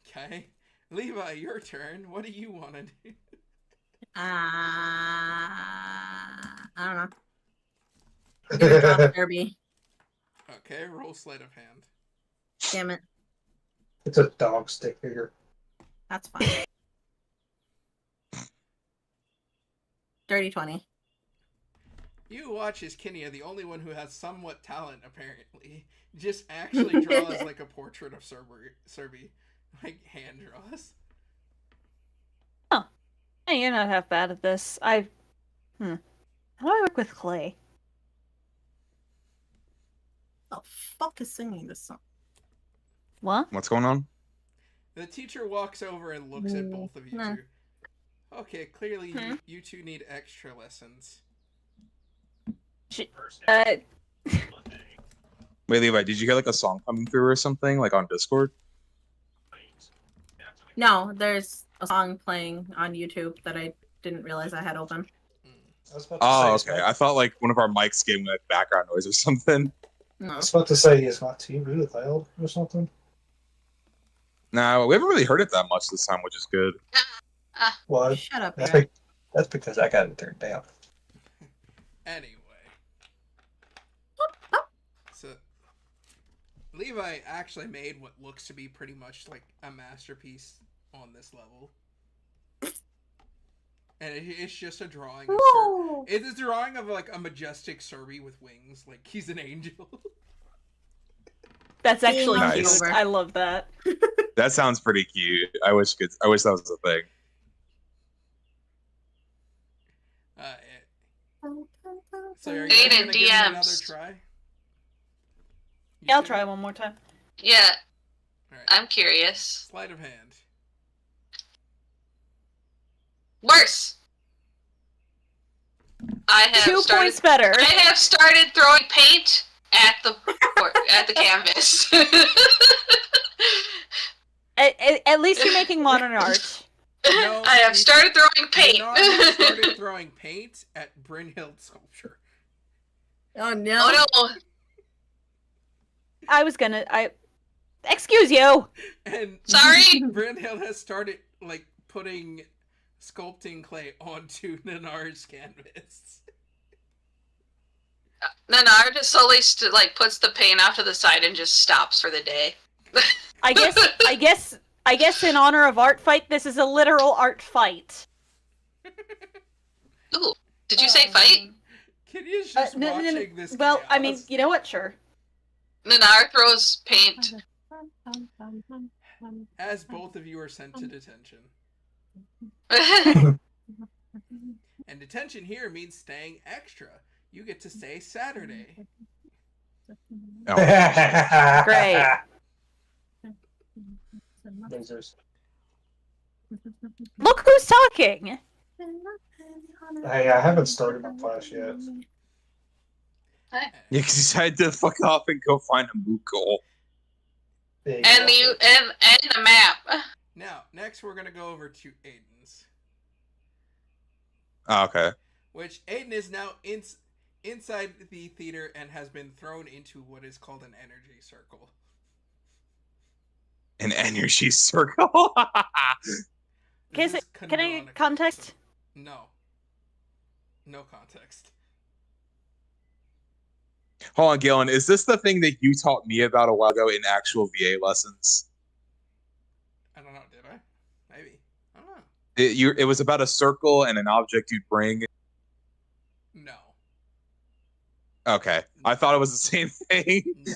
Okay. Levi, your turn. What do you want to do? I don't know. I'm gonna drop Kirby. Okay, roll sleight of hand. Damn it. It's a dog stick figure. That's fine. Dirty 20. You watch as Kinya, the only one who has somewhat talent, apparently, just actually draws like a portrait of Serby. Like, hand draws. Hey, you're not half bad at this. How do I work with clay? Oh, fuck is singing this song? What? What's going on? The teacher walks over and looks at both of you No. two. Okay, clearly you two need extra lessons. Wait, Levi, did you hear like a song coming through or something, like on Discord? No, there's a song playing on YouTube that I didn't realize I had open. I was about to Oh, say, okay. I thought like one of our mics gave me like background noise or something. I No. was about to say, is my TV loud or something? No, we haven't really heard it that much this time, which is good. Well, Shut up, that's, Eric. that's because I got it turned down. Anyway. So, Levi actually made what looks to be pretty much like a masterpiece on this level. And it's just a drawing of Ooh. It's a drawing of like a majestic Serby with wings, like he's an angel. That's actually Nice. cute. I love that. That sounds pretty cute. I wish that was a thing. So are you Aiden, gonna give him another DMs. try? You Yeah, I'll said- try one more time. Yeah, Alright. I'm curious. Sleight of hand. Worse. I have 2 started. points better. I have started throwing paint at the at the canvas. At least you're making modern art. No, I have you- started throwing paint. Nanar has started throwing paint at Brynhild's sculpture. Oh no. Oh no! Excuse you! And Sorry. Brynhild has started like putting sculpting clay onto Nanar's canvas. Nanar just slowly puts the paint off to the side and just stops for the day. I guess in honor of art fight, this is a literal art fight. Ooh, did you say fight? Kenya's just No, watching this. Well, I mean, chaos. you know what? Sure. Nanar throws paint. As both of you are sent to detention. And detention here means staying extra. You get to stay Saturday. Oh. Great. Losers. Look who's talking! Hey, I haven't started my class yet. Yeah, because you decided to fuck off and go find a moot goal. and the map. Now, next we're gonna go over to Aiden's, Oh, okay. which Aiden is now inside the theater and has been thrown into what is called an energy circle. An energy circle. This Can is I canonical. context? No. No context. Hold on, Galen. Is this the thing that you taught me about a while ago in actual VA lessons? I don't know, did I? Maybe. I don't know. It was about a circle and an object you'd bring. No. Okay. I thought it was the same thing. No.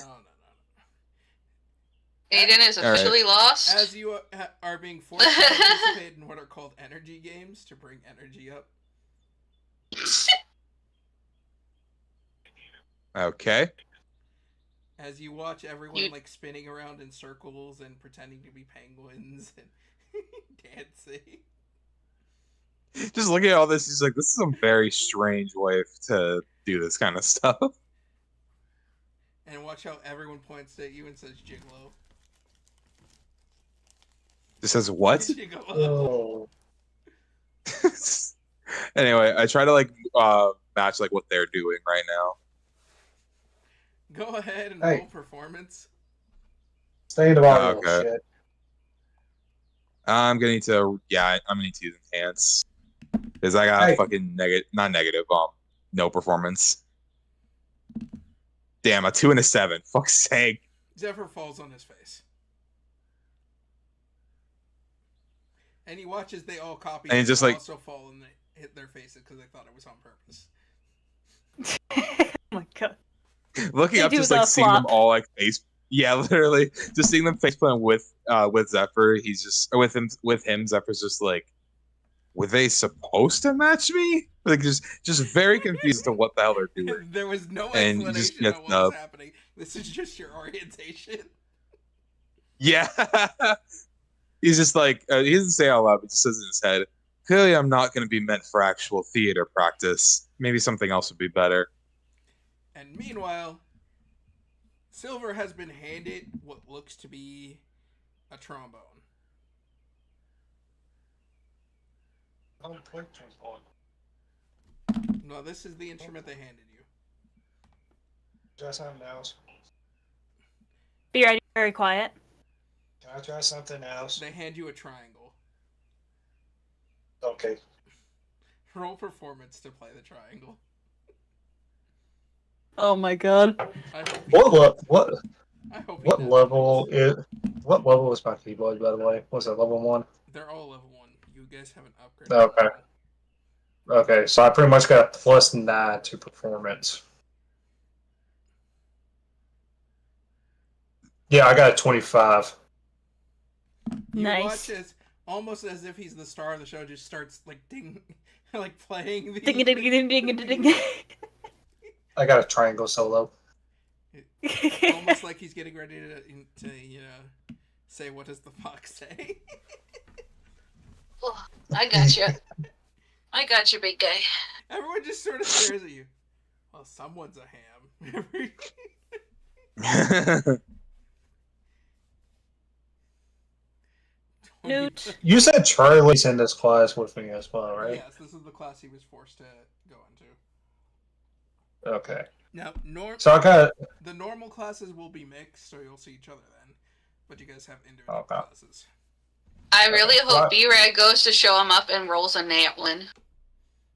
Aiden is All right. officially lost. As you are being forced to participate in what are called energy games to bring energy up. Okay. As you watch everyone You- like spinning around in circles and pretending to be penguins and dancing. Just looking at all this, he's like, this is a very strange way to do this kind of stuff. And watch how everyone points at you and says Gigolo. Just says what? You go up. Oh. Anyway, I try to match like what they're doing right now. Go ahead and Hey. roll performance. Stay in the bottom, Okay. shit. I'm gonna need to use enhance because I got Hey. fucking not negative, no performance. Damn, a 2 and a 7. Fuck's sake. Zephyr falls on his face. And he watches they all copy And he it just, and like- also fall and they hit their faces because they thought it was on purpose. Oh my god. Looking They up, do just the like seeing them flop. all like face. Yeah, literally, just seeing them faceplant with Zephyr. He's just or with him. Zephyr's just like, were they supposed to match me? Like just very confused as to what the hell they're doing. There was no And you just explanation get of what was the- happening. This is just your orientation. Yeah, he's just like he doesn't say it out loud, but just says in his head. Clearly, I'm not going to be meant for actual theater practice. Maybe something else would be better. And meanwhile, Silver has been handed what looks to be a trombone. No, this is the instrument they handed you. Try something else. Be ready, very quiet. Can I try something else? They hand you a triangle. Okay. Roll performance to play the triangle. Oh my god. I hope I hope he What does. level is? What level is my keyboard, by the way? Was it level 1? They're all level 1. You guys haven't upgraded. Okay. level. Okay, so I pretty much got +9 to performance. Yeah, I got a 25. You Nice. watch as almost as if he's the star of the show, just starts like ding, like playing the. Ding ding ding ding ding ding. I got a triangle solo. Almost like he's getting ready to say what does the fox say. Oh, I got you. I got you, big guy. Everyone just sort of stares at you. Well, someone's a ham. Newt. You said Charlie's in this class with me as well, right? Yes, this is the class he was forced to go into. Okay. Now, So I got the normal classes will be mixed, so you'll see each other then. But you guys have individual Okay. classes. I really hope What? B-Rad goes to show him up and rolls a nat one.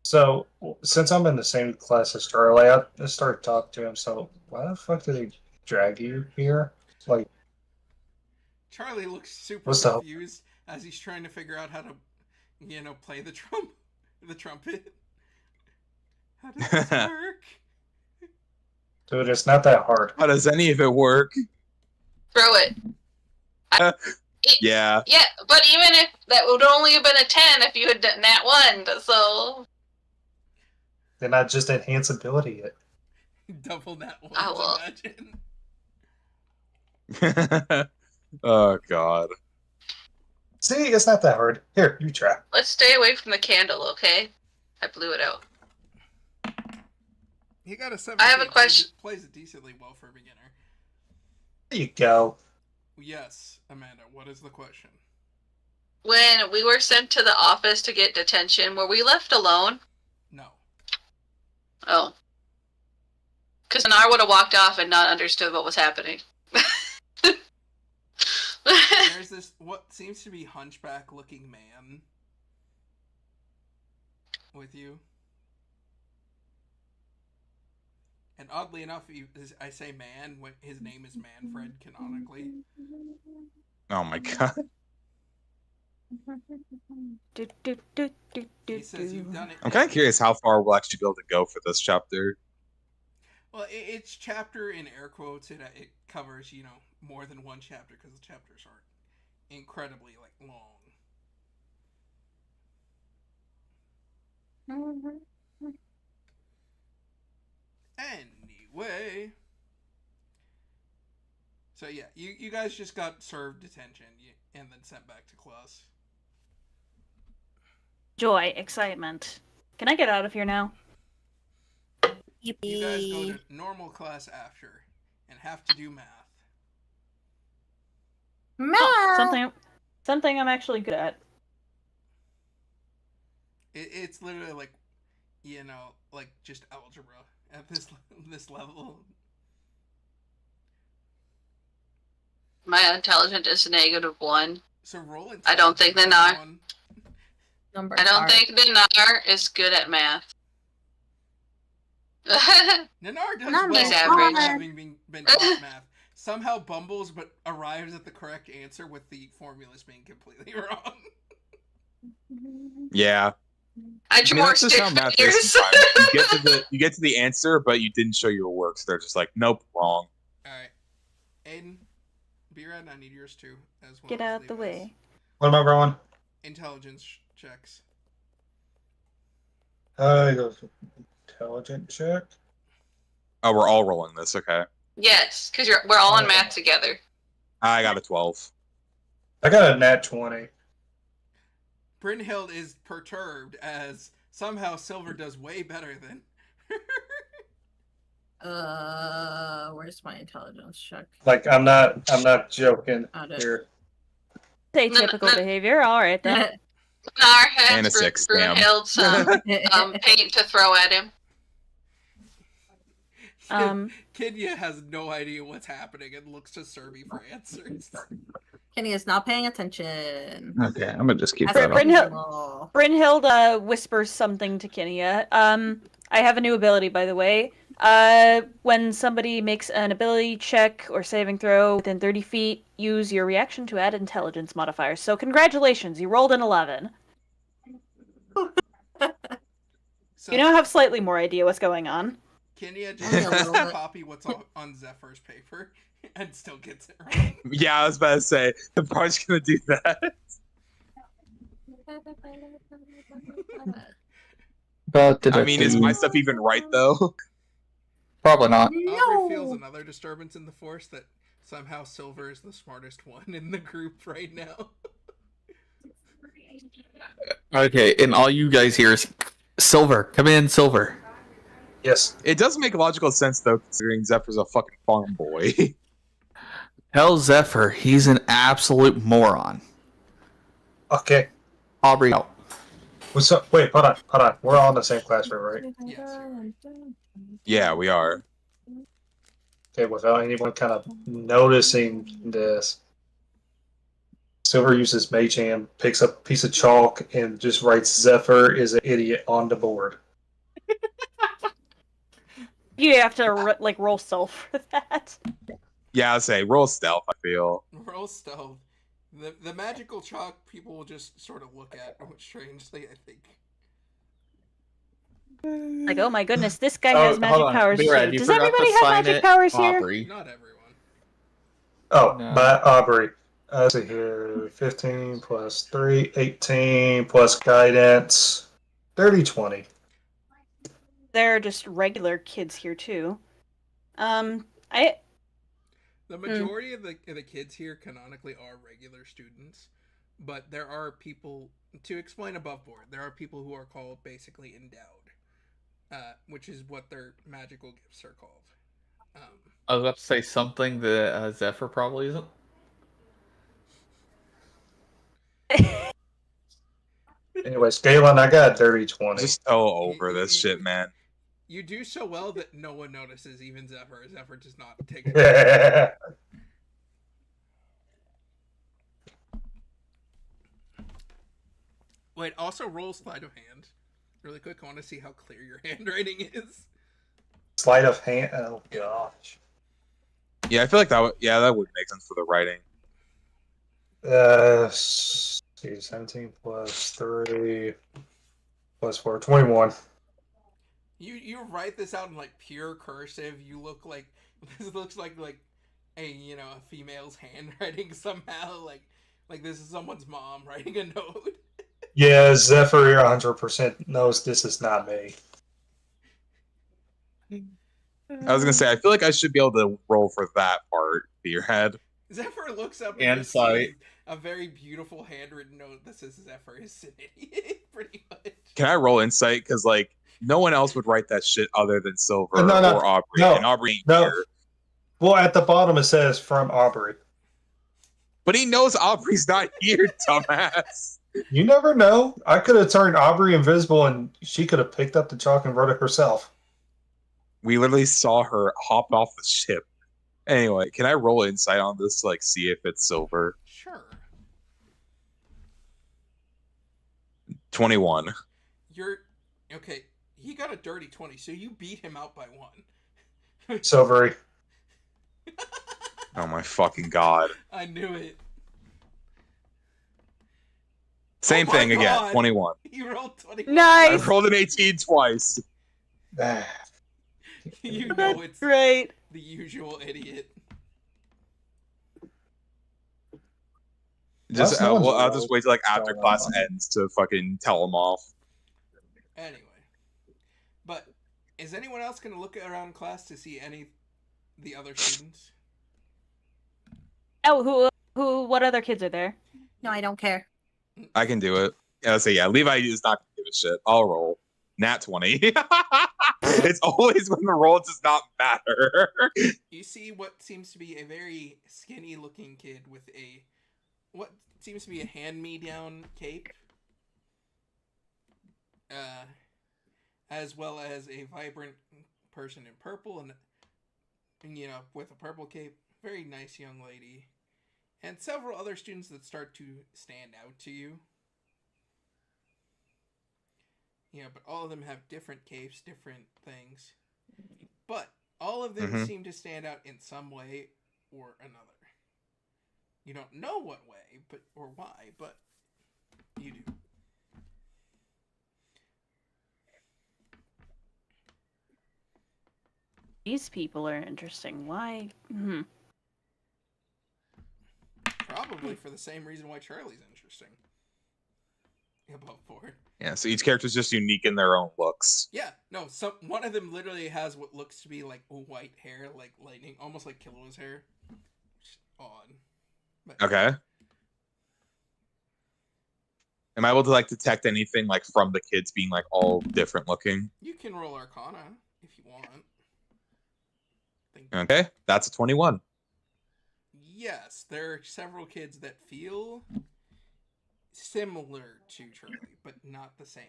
so since I'm in the same class as Charlie, I just started talking to him. So why the fuck did he drag you here? Like, Charlie looks super What's the- confused as he's trying to figure out how to, play the trumpet. How does this work? dude, it's not that hard. How does any of it work? Throw it. Yeah. Yeah, but even if that would only have been a 10 if you had done nat 1, so They're not just enhance ability yet. Double that one. Oh, well. Imagine. Oh god. See, it's not that hard. Here, you try. let's stay away from the candle, okay? I blew it out. He got a 17. I have a question. Plays it decently well for a beginner. There you go. Yes, Amanda. What is the question? When we were sent to the office to get detention, were we left alone? No. Oh. Because then I would have walked off and not understood what was happening. There's this what seems to be hunchback-looking man with you. And oddly enough, I say man when his name is Manfred canonically. Oh my god. Do, do, do, do, do, He says you've do. done it. I'm kind of curious how far we'll actually be able to go for this chapter. Well, it's chapter in air quotes. It covers more than one chapter because the chapters aren't incredibly long. Anyway, so yeah, you guys just got served detention and then sent back to class. Joy, excitement. Can I get out of here now? You guys go to normal class after and have to do math. Oh, something. Something I'm actually good at. It's literally like, like just algebra at this level. My intelligence is -1. So roll I don't think intelligence, Nanar. everyone. Numbers I don't are- think Nanar is good at math. Nanar does Numbers well He's for average. having been taught math. Somehow bumbles, but arrives at the correct answer with the formulas being completely wrong. Yeah. I I mean, more that's just how stick math is figures. sometimes. You get to the answer, but you didn't show your work, so they're just like, nope, wrong. Alright. Aiden, B-Rad, I need yours too. As well Get as out the Levi's. way. What am I rolling? Intelligence checks. Intelligent check. Oh, we're all rolling this, okay. Yes, because we're all in math together. I got a 12. I got a nat 20. Brynhild is perturbed as somehow Silver does way better than. Where's my intelligence check? Like I'm not joking Found it. here. Say typical behavior. All right then. Nanar And a has 6, damn. Brunhild some paint to throw at him. Kenya has no idea what's happening and looks to Serby for answers. Kenny is not paying attention. Okay, I'm gonna just keep As that per up. usual. Brynhild whispers something to Kinia. I have a new ability, by the way. When somebody makes an ability check or saving throw within 30 feet, use your reaction to add intelligence modifiers. So congratulations, you rolled an 11. So You now have slightly more idea what's going on. Kenya Only a just little bit. copy what's on Zephyr's paper and still gets it right. Yeah, I was about to say, I'm probably just gonna do that. I mean, is my stuff even right, though? Probably not. Aubrey feels No. another disturbance in the force that somehow Silver is the smartest one in the group right now. Okay, and all you guys hear is Silver. Come in, Silver. Yes. It does make logical sense, though, considering Zephyr's a fucking farm boy. Tell Zephyr he's an absolute moron. Okay. Aubrey out. What's up? Wait, hold on. We're all in the same classroom, right? Yes. Yeah, we are. Okay, without anyone kind of noticing this, Silver uses Mage Hand, picks up a piece of chalk, and just writes Zephyr is an idiot on the board. You have to roll self for that. Yeah, I'll say, roll stealth, I feel. Roll stealth. The magical chalk people will just sort of look at strangely, I think. Like, oh my goodness, this guy Oh, has magic hold on. powers too. B-Rad, you Does forgot to everybody have sign magic it, powers here? Aubrey. Not everyone. Oh, No. by Aubrey. Let's see here. 15 plus 3, 18 plus guidance, 30, 20. There are just regular kids here too. The majority of the kids here canonically are regular students, but there are people, to explain above board, there are people who are called basically endowed, which is what their magical gifts are called. I was about to say something that Zephyr probably isn't. Anyways, Galen, I got a dirty 20. Just so over this shit, man. You do so well that no one notices, even Zephyr. Zephyr does not take it. Yeah. Wait, also roll sleight of hand. Really quick, I want to see how clear your handwriting is. Sleight of hand. Oh, gosh. Yeah, I feel like that would make sense for the writing. See, 17 plus 3 plus 4, 21. You write this out in like pure cursive. You look like this looks like a a female's handwriting somehow. Like this is someone's mom writing a note. Yeah, Zephyr 100% knows this is not me. I was gonna say, I feel like I should be able to roll for that part, Beerhead. Zephyr looks up And just sight. sees a very beautiful handwritten note that says Zephyr is an idiot, pretty much. Can I roll insight? Because like no one else would write that shit other than Silver No, or Aubrey, no, and Aubrey ain't no. here. Well, at the bottom it says from Aubrey. But he knows Aubrey's not here, dumbass. You never know. I could have turned Aubrey invisible and she could have picked up the chalk and wrote it herself. We literally saw her hop off the ship. Anyway, can I roll insight on this to like see if it's silver? Sure. 21. You're okay. He got a dirty 20, so you beat him out by 1. Silvery. Oh my fucking god. I knew it. Same Oh my thing again. God. 21. You rolled 20. I Nice. rolled an 18 twice. You know That's it's great. the usual idiot. Just no one's I'll just rolled. wait till like after So, class ends to fucking tell them off. Anyway, but is anyone else gonna look around class to see any the other students? Oh, what other kids are there? No, I don't care. I can do it. Yeah, so yeah, Levi is not gonna give a shit. I'll roll. Nat 20. It's always when the roll does not matter. You see what seems to be a very skinny looking kid with what seems to be a hand-me-down cape. As well as a vibrant person in purple and with a purple cape. Very nice young lady. And several other students that start to stand out to you. But all of them have different capes, different things. But all of them seem to stand out in some way or another. You don't know what way, or why, but you do. These people are interesting. Why? Probably for the same reason why Charlie's interesting. Above board. Yeah, so each character is just unique in their own looks. Yeah, no, one of them literally has what looks to be like white hair, like lightning, almost like Killua's hair. Just odd. But, Okay. Am I able to like detect anything like from the kids being like all different looking? You can roll Arcana if you want. Okay, that's a 21. Yes, there are several kids that feel similar to Charlie, but not the same.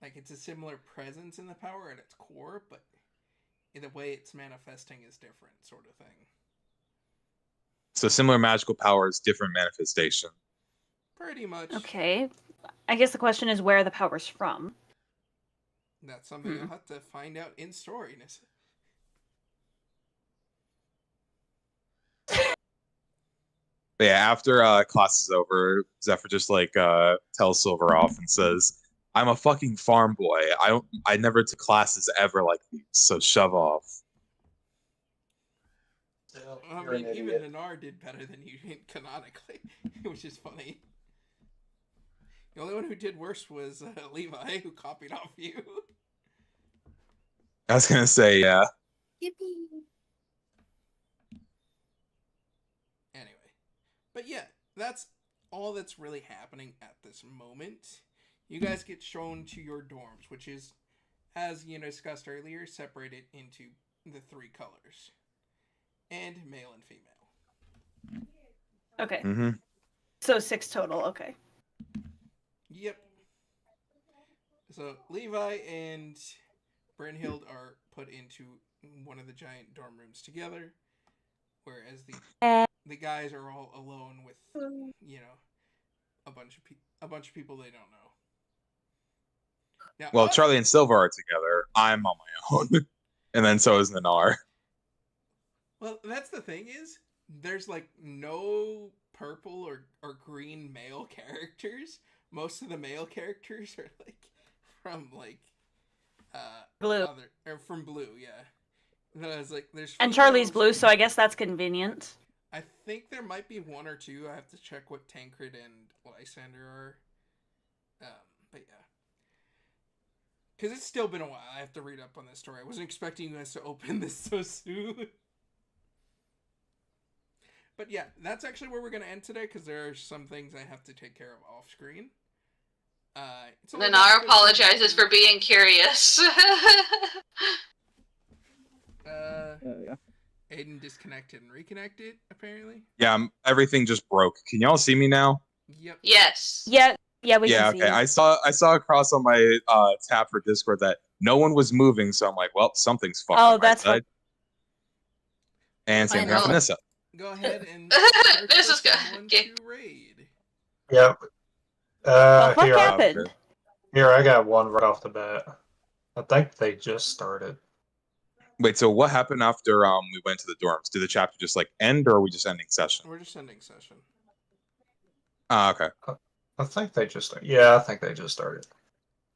Like, it's a similar presence in the power at its core, but in the way it's manifesting is different, sort of thing. So similar magical powers, different manifestation. Pretty much. Okay. I guess the question is where are the powers from? That's something you'll have to find out in story. But yeah, after class is over, Zephyr just like tells Silver off and says, "I'm a fucking farm boy. I never took classes ever like these, so shove off." I mean, even Nanar did better than you canonically, which is funny. The only one who did worse was Levi, who copied off you. I was gonna say, yeah. Yippee. Anyway, but yeah, that's all that's really happening at this moment. You guys get shown to your dorms, which is, as you discussed earlier, separated into the 3 colors. And male and female. Okay. Mm-hmm. So 6 total. Okay. Yep. So Levi and Brynhild are put into one of the giant dorm rooms together, whereas the guys are all alone with a bunch of people they don't know. Now, Well, Charlie and Silver are together. I'm on my own, and then so is Nanar. Well, that's the thing is, there's like no purple or green male characters. Most of the male characters are like from like Blue. from Blue, yeah. And then I was like, there's And Charlie's females- blue, so I guess that's convenient. I think there might be 1 or 2. I have to check what Tancred and Lysander are. But yeah. Because it's still been a while. I have to read up on this story. I wasn't expecting you guys to open this so soon. But yeah, that's actually where we're going to end today, because there are some things I have to take care of off screen. Nanar apologizes for being curious. Yeah. Aiden disconnected and reconnected, apparently. Yeah, everything just broke. Can y'all see me now? Yep. Yes. Yeah, we Yeah, can see okay. you. I saw across on my tab for Discord that no one was moving, so I'm like, well, something's fucked. Oh, on my that's side. And same thing I know. for Nissa. Go ahead and This search is for good. someone Okay. to raid. Yep. The fuck Here, happened? here, I got one right off the bat. I think they just started. Wait, so what happened after we went to the dorms? Did the chapter just like end, or are we just ending session? We're just ending session. Ah, okay. I think they just started. Yeah, I think they just started.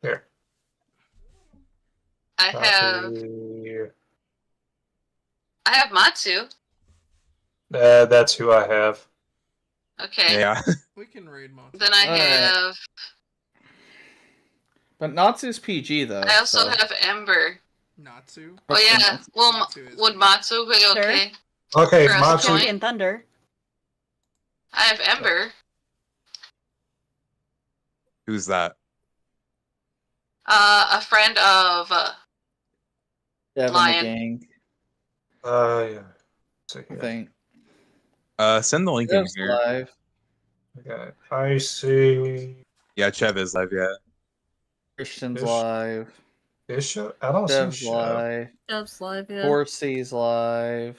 Here. I have Here. Matsu. That's who I have. Okay. Yeah. We can raid Monty. Then I Alright. have. But Natsu's PG though. I also so- have Ember. Natsu. Oh yeah. Well, Matsu is- would Matsu be okay? Okay, For us to Matsu. join? Champion Thunder. I have Ember. Who's that? A friend of. Devin Lion. the gang, Yeah. So I here. think. Send the link in Dev's here. live. Okay. I see. Yeah, Chev is live. Yeah. Christian's Ish. live. Bishop? I don't Dev's see Chef. live. Job's live, yeah. Horsey's live.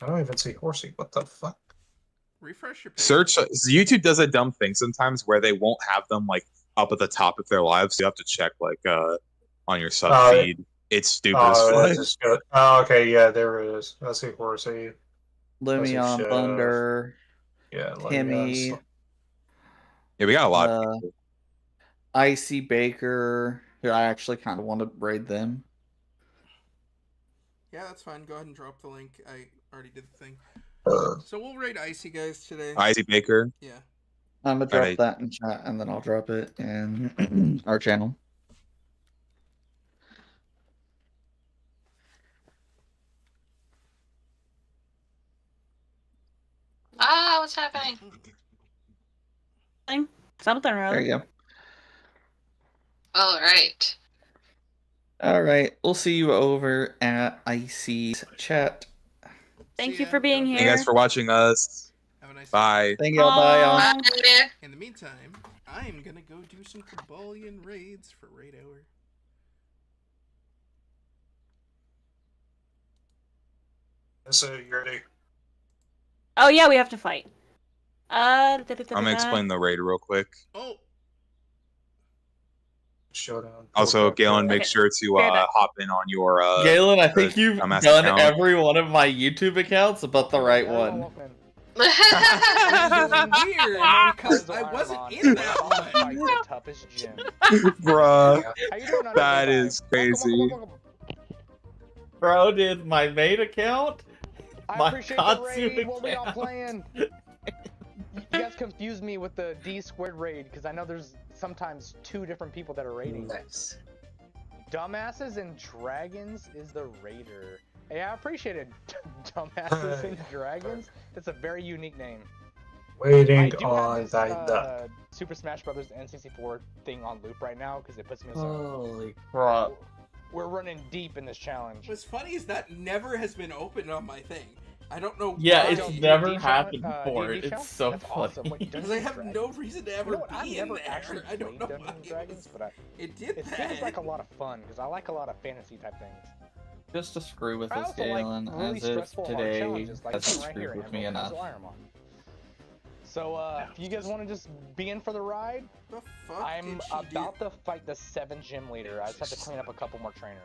I don't even see Horsey. What the fuck? Refresh your page. Search. YouTube does a dumb thing sometimes where they won't have them like up at the top if they're live, so you have to check like on your sub Oh, feed. It's stupid as Oh, fuck. that's just good. Oh, okay. Yeah, there it is. I see Horsey. Lumion Chef. Thunder. Yeah. let me Timmy. guess. Yeah, we got a lot of Uh, people. Icy Baker. Who I actually kind of want to raid them. Yeah, that's fine. Go ahead and drop the link. I already did the thing. Uh, So we'll raid Icy guys today. Icy Baker. Yeah. I'm gonna drop Alright. that in chat and then I'll drop it in our channel. Ah, what's happening? Something or There other. you go. All right. All right, we'll see you over at Icy's chat. Thank See you ya. for being Go- here. Thank you guys for watching us. Have a nice day. Bye. Thank you. Bye, y'all. Bye. Bye. In the meantime, I'm gonna go do some Cabalian raids for raid hour. So you ready? Oh yeah, we have to fight. I'm gonna explain the raid real quick. Oh, Showdown. Also, Galen, make Okay. sure to Fair enough. hop in on your Galen, I think you've dumbass done account. every one of my YouTube accounts but the right one. this is weird because I wasn't in that one. The toughest gym. Bruh. How you doing? That is crazy. Bro did my main account. I My appreciate the Katsu raid. What we all account. playing? You guys confused me with the D squared raid because I know there's sometimes two different people that are raiding. Nice. Dumbasses and Dragons is the raider. Hey, I appreciate it. Dumbasses and Dragons. That's a very unique name. I Waiting do on have this that. Super Smash Brothers N64 thing on loop right now because it puts me in some. Holy crap. We're running deep in this challenge. What's funny is that never has been opened on my thing. I don't know Yeah, why. it's Don't you never D-Challenge, happened D&D before. It's challenge? so That's funny. awesome. What, Because Dungeons I have and no Dragons? reason to You ever know what? I've be in never there. actually I don't played know Dungeons why and Dragons, but it did it that. seems like a lot of fun because I like a lot of fantasy type things. Just to screw with I us, also Galen, like really as if stressful hard today challenges like hasn't this one right here, screwed with me Emerald enough. Pencil Ironmon. So if you guys want to just be in for the ride, The fuck I'm did she do? about to fight the 7 gym leader. I just have to clean up a couple more trainers.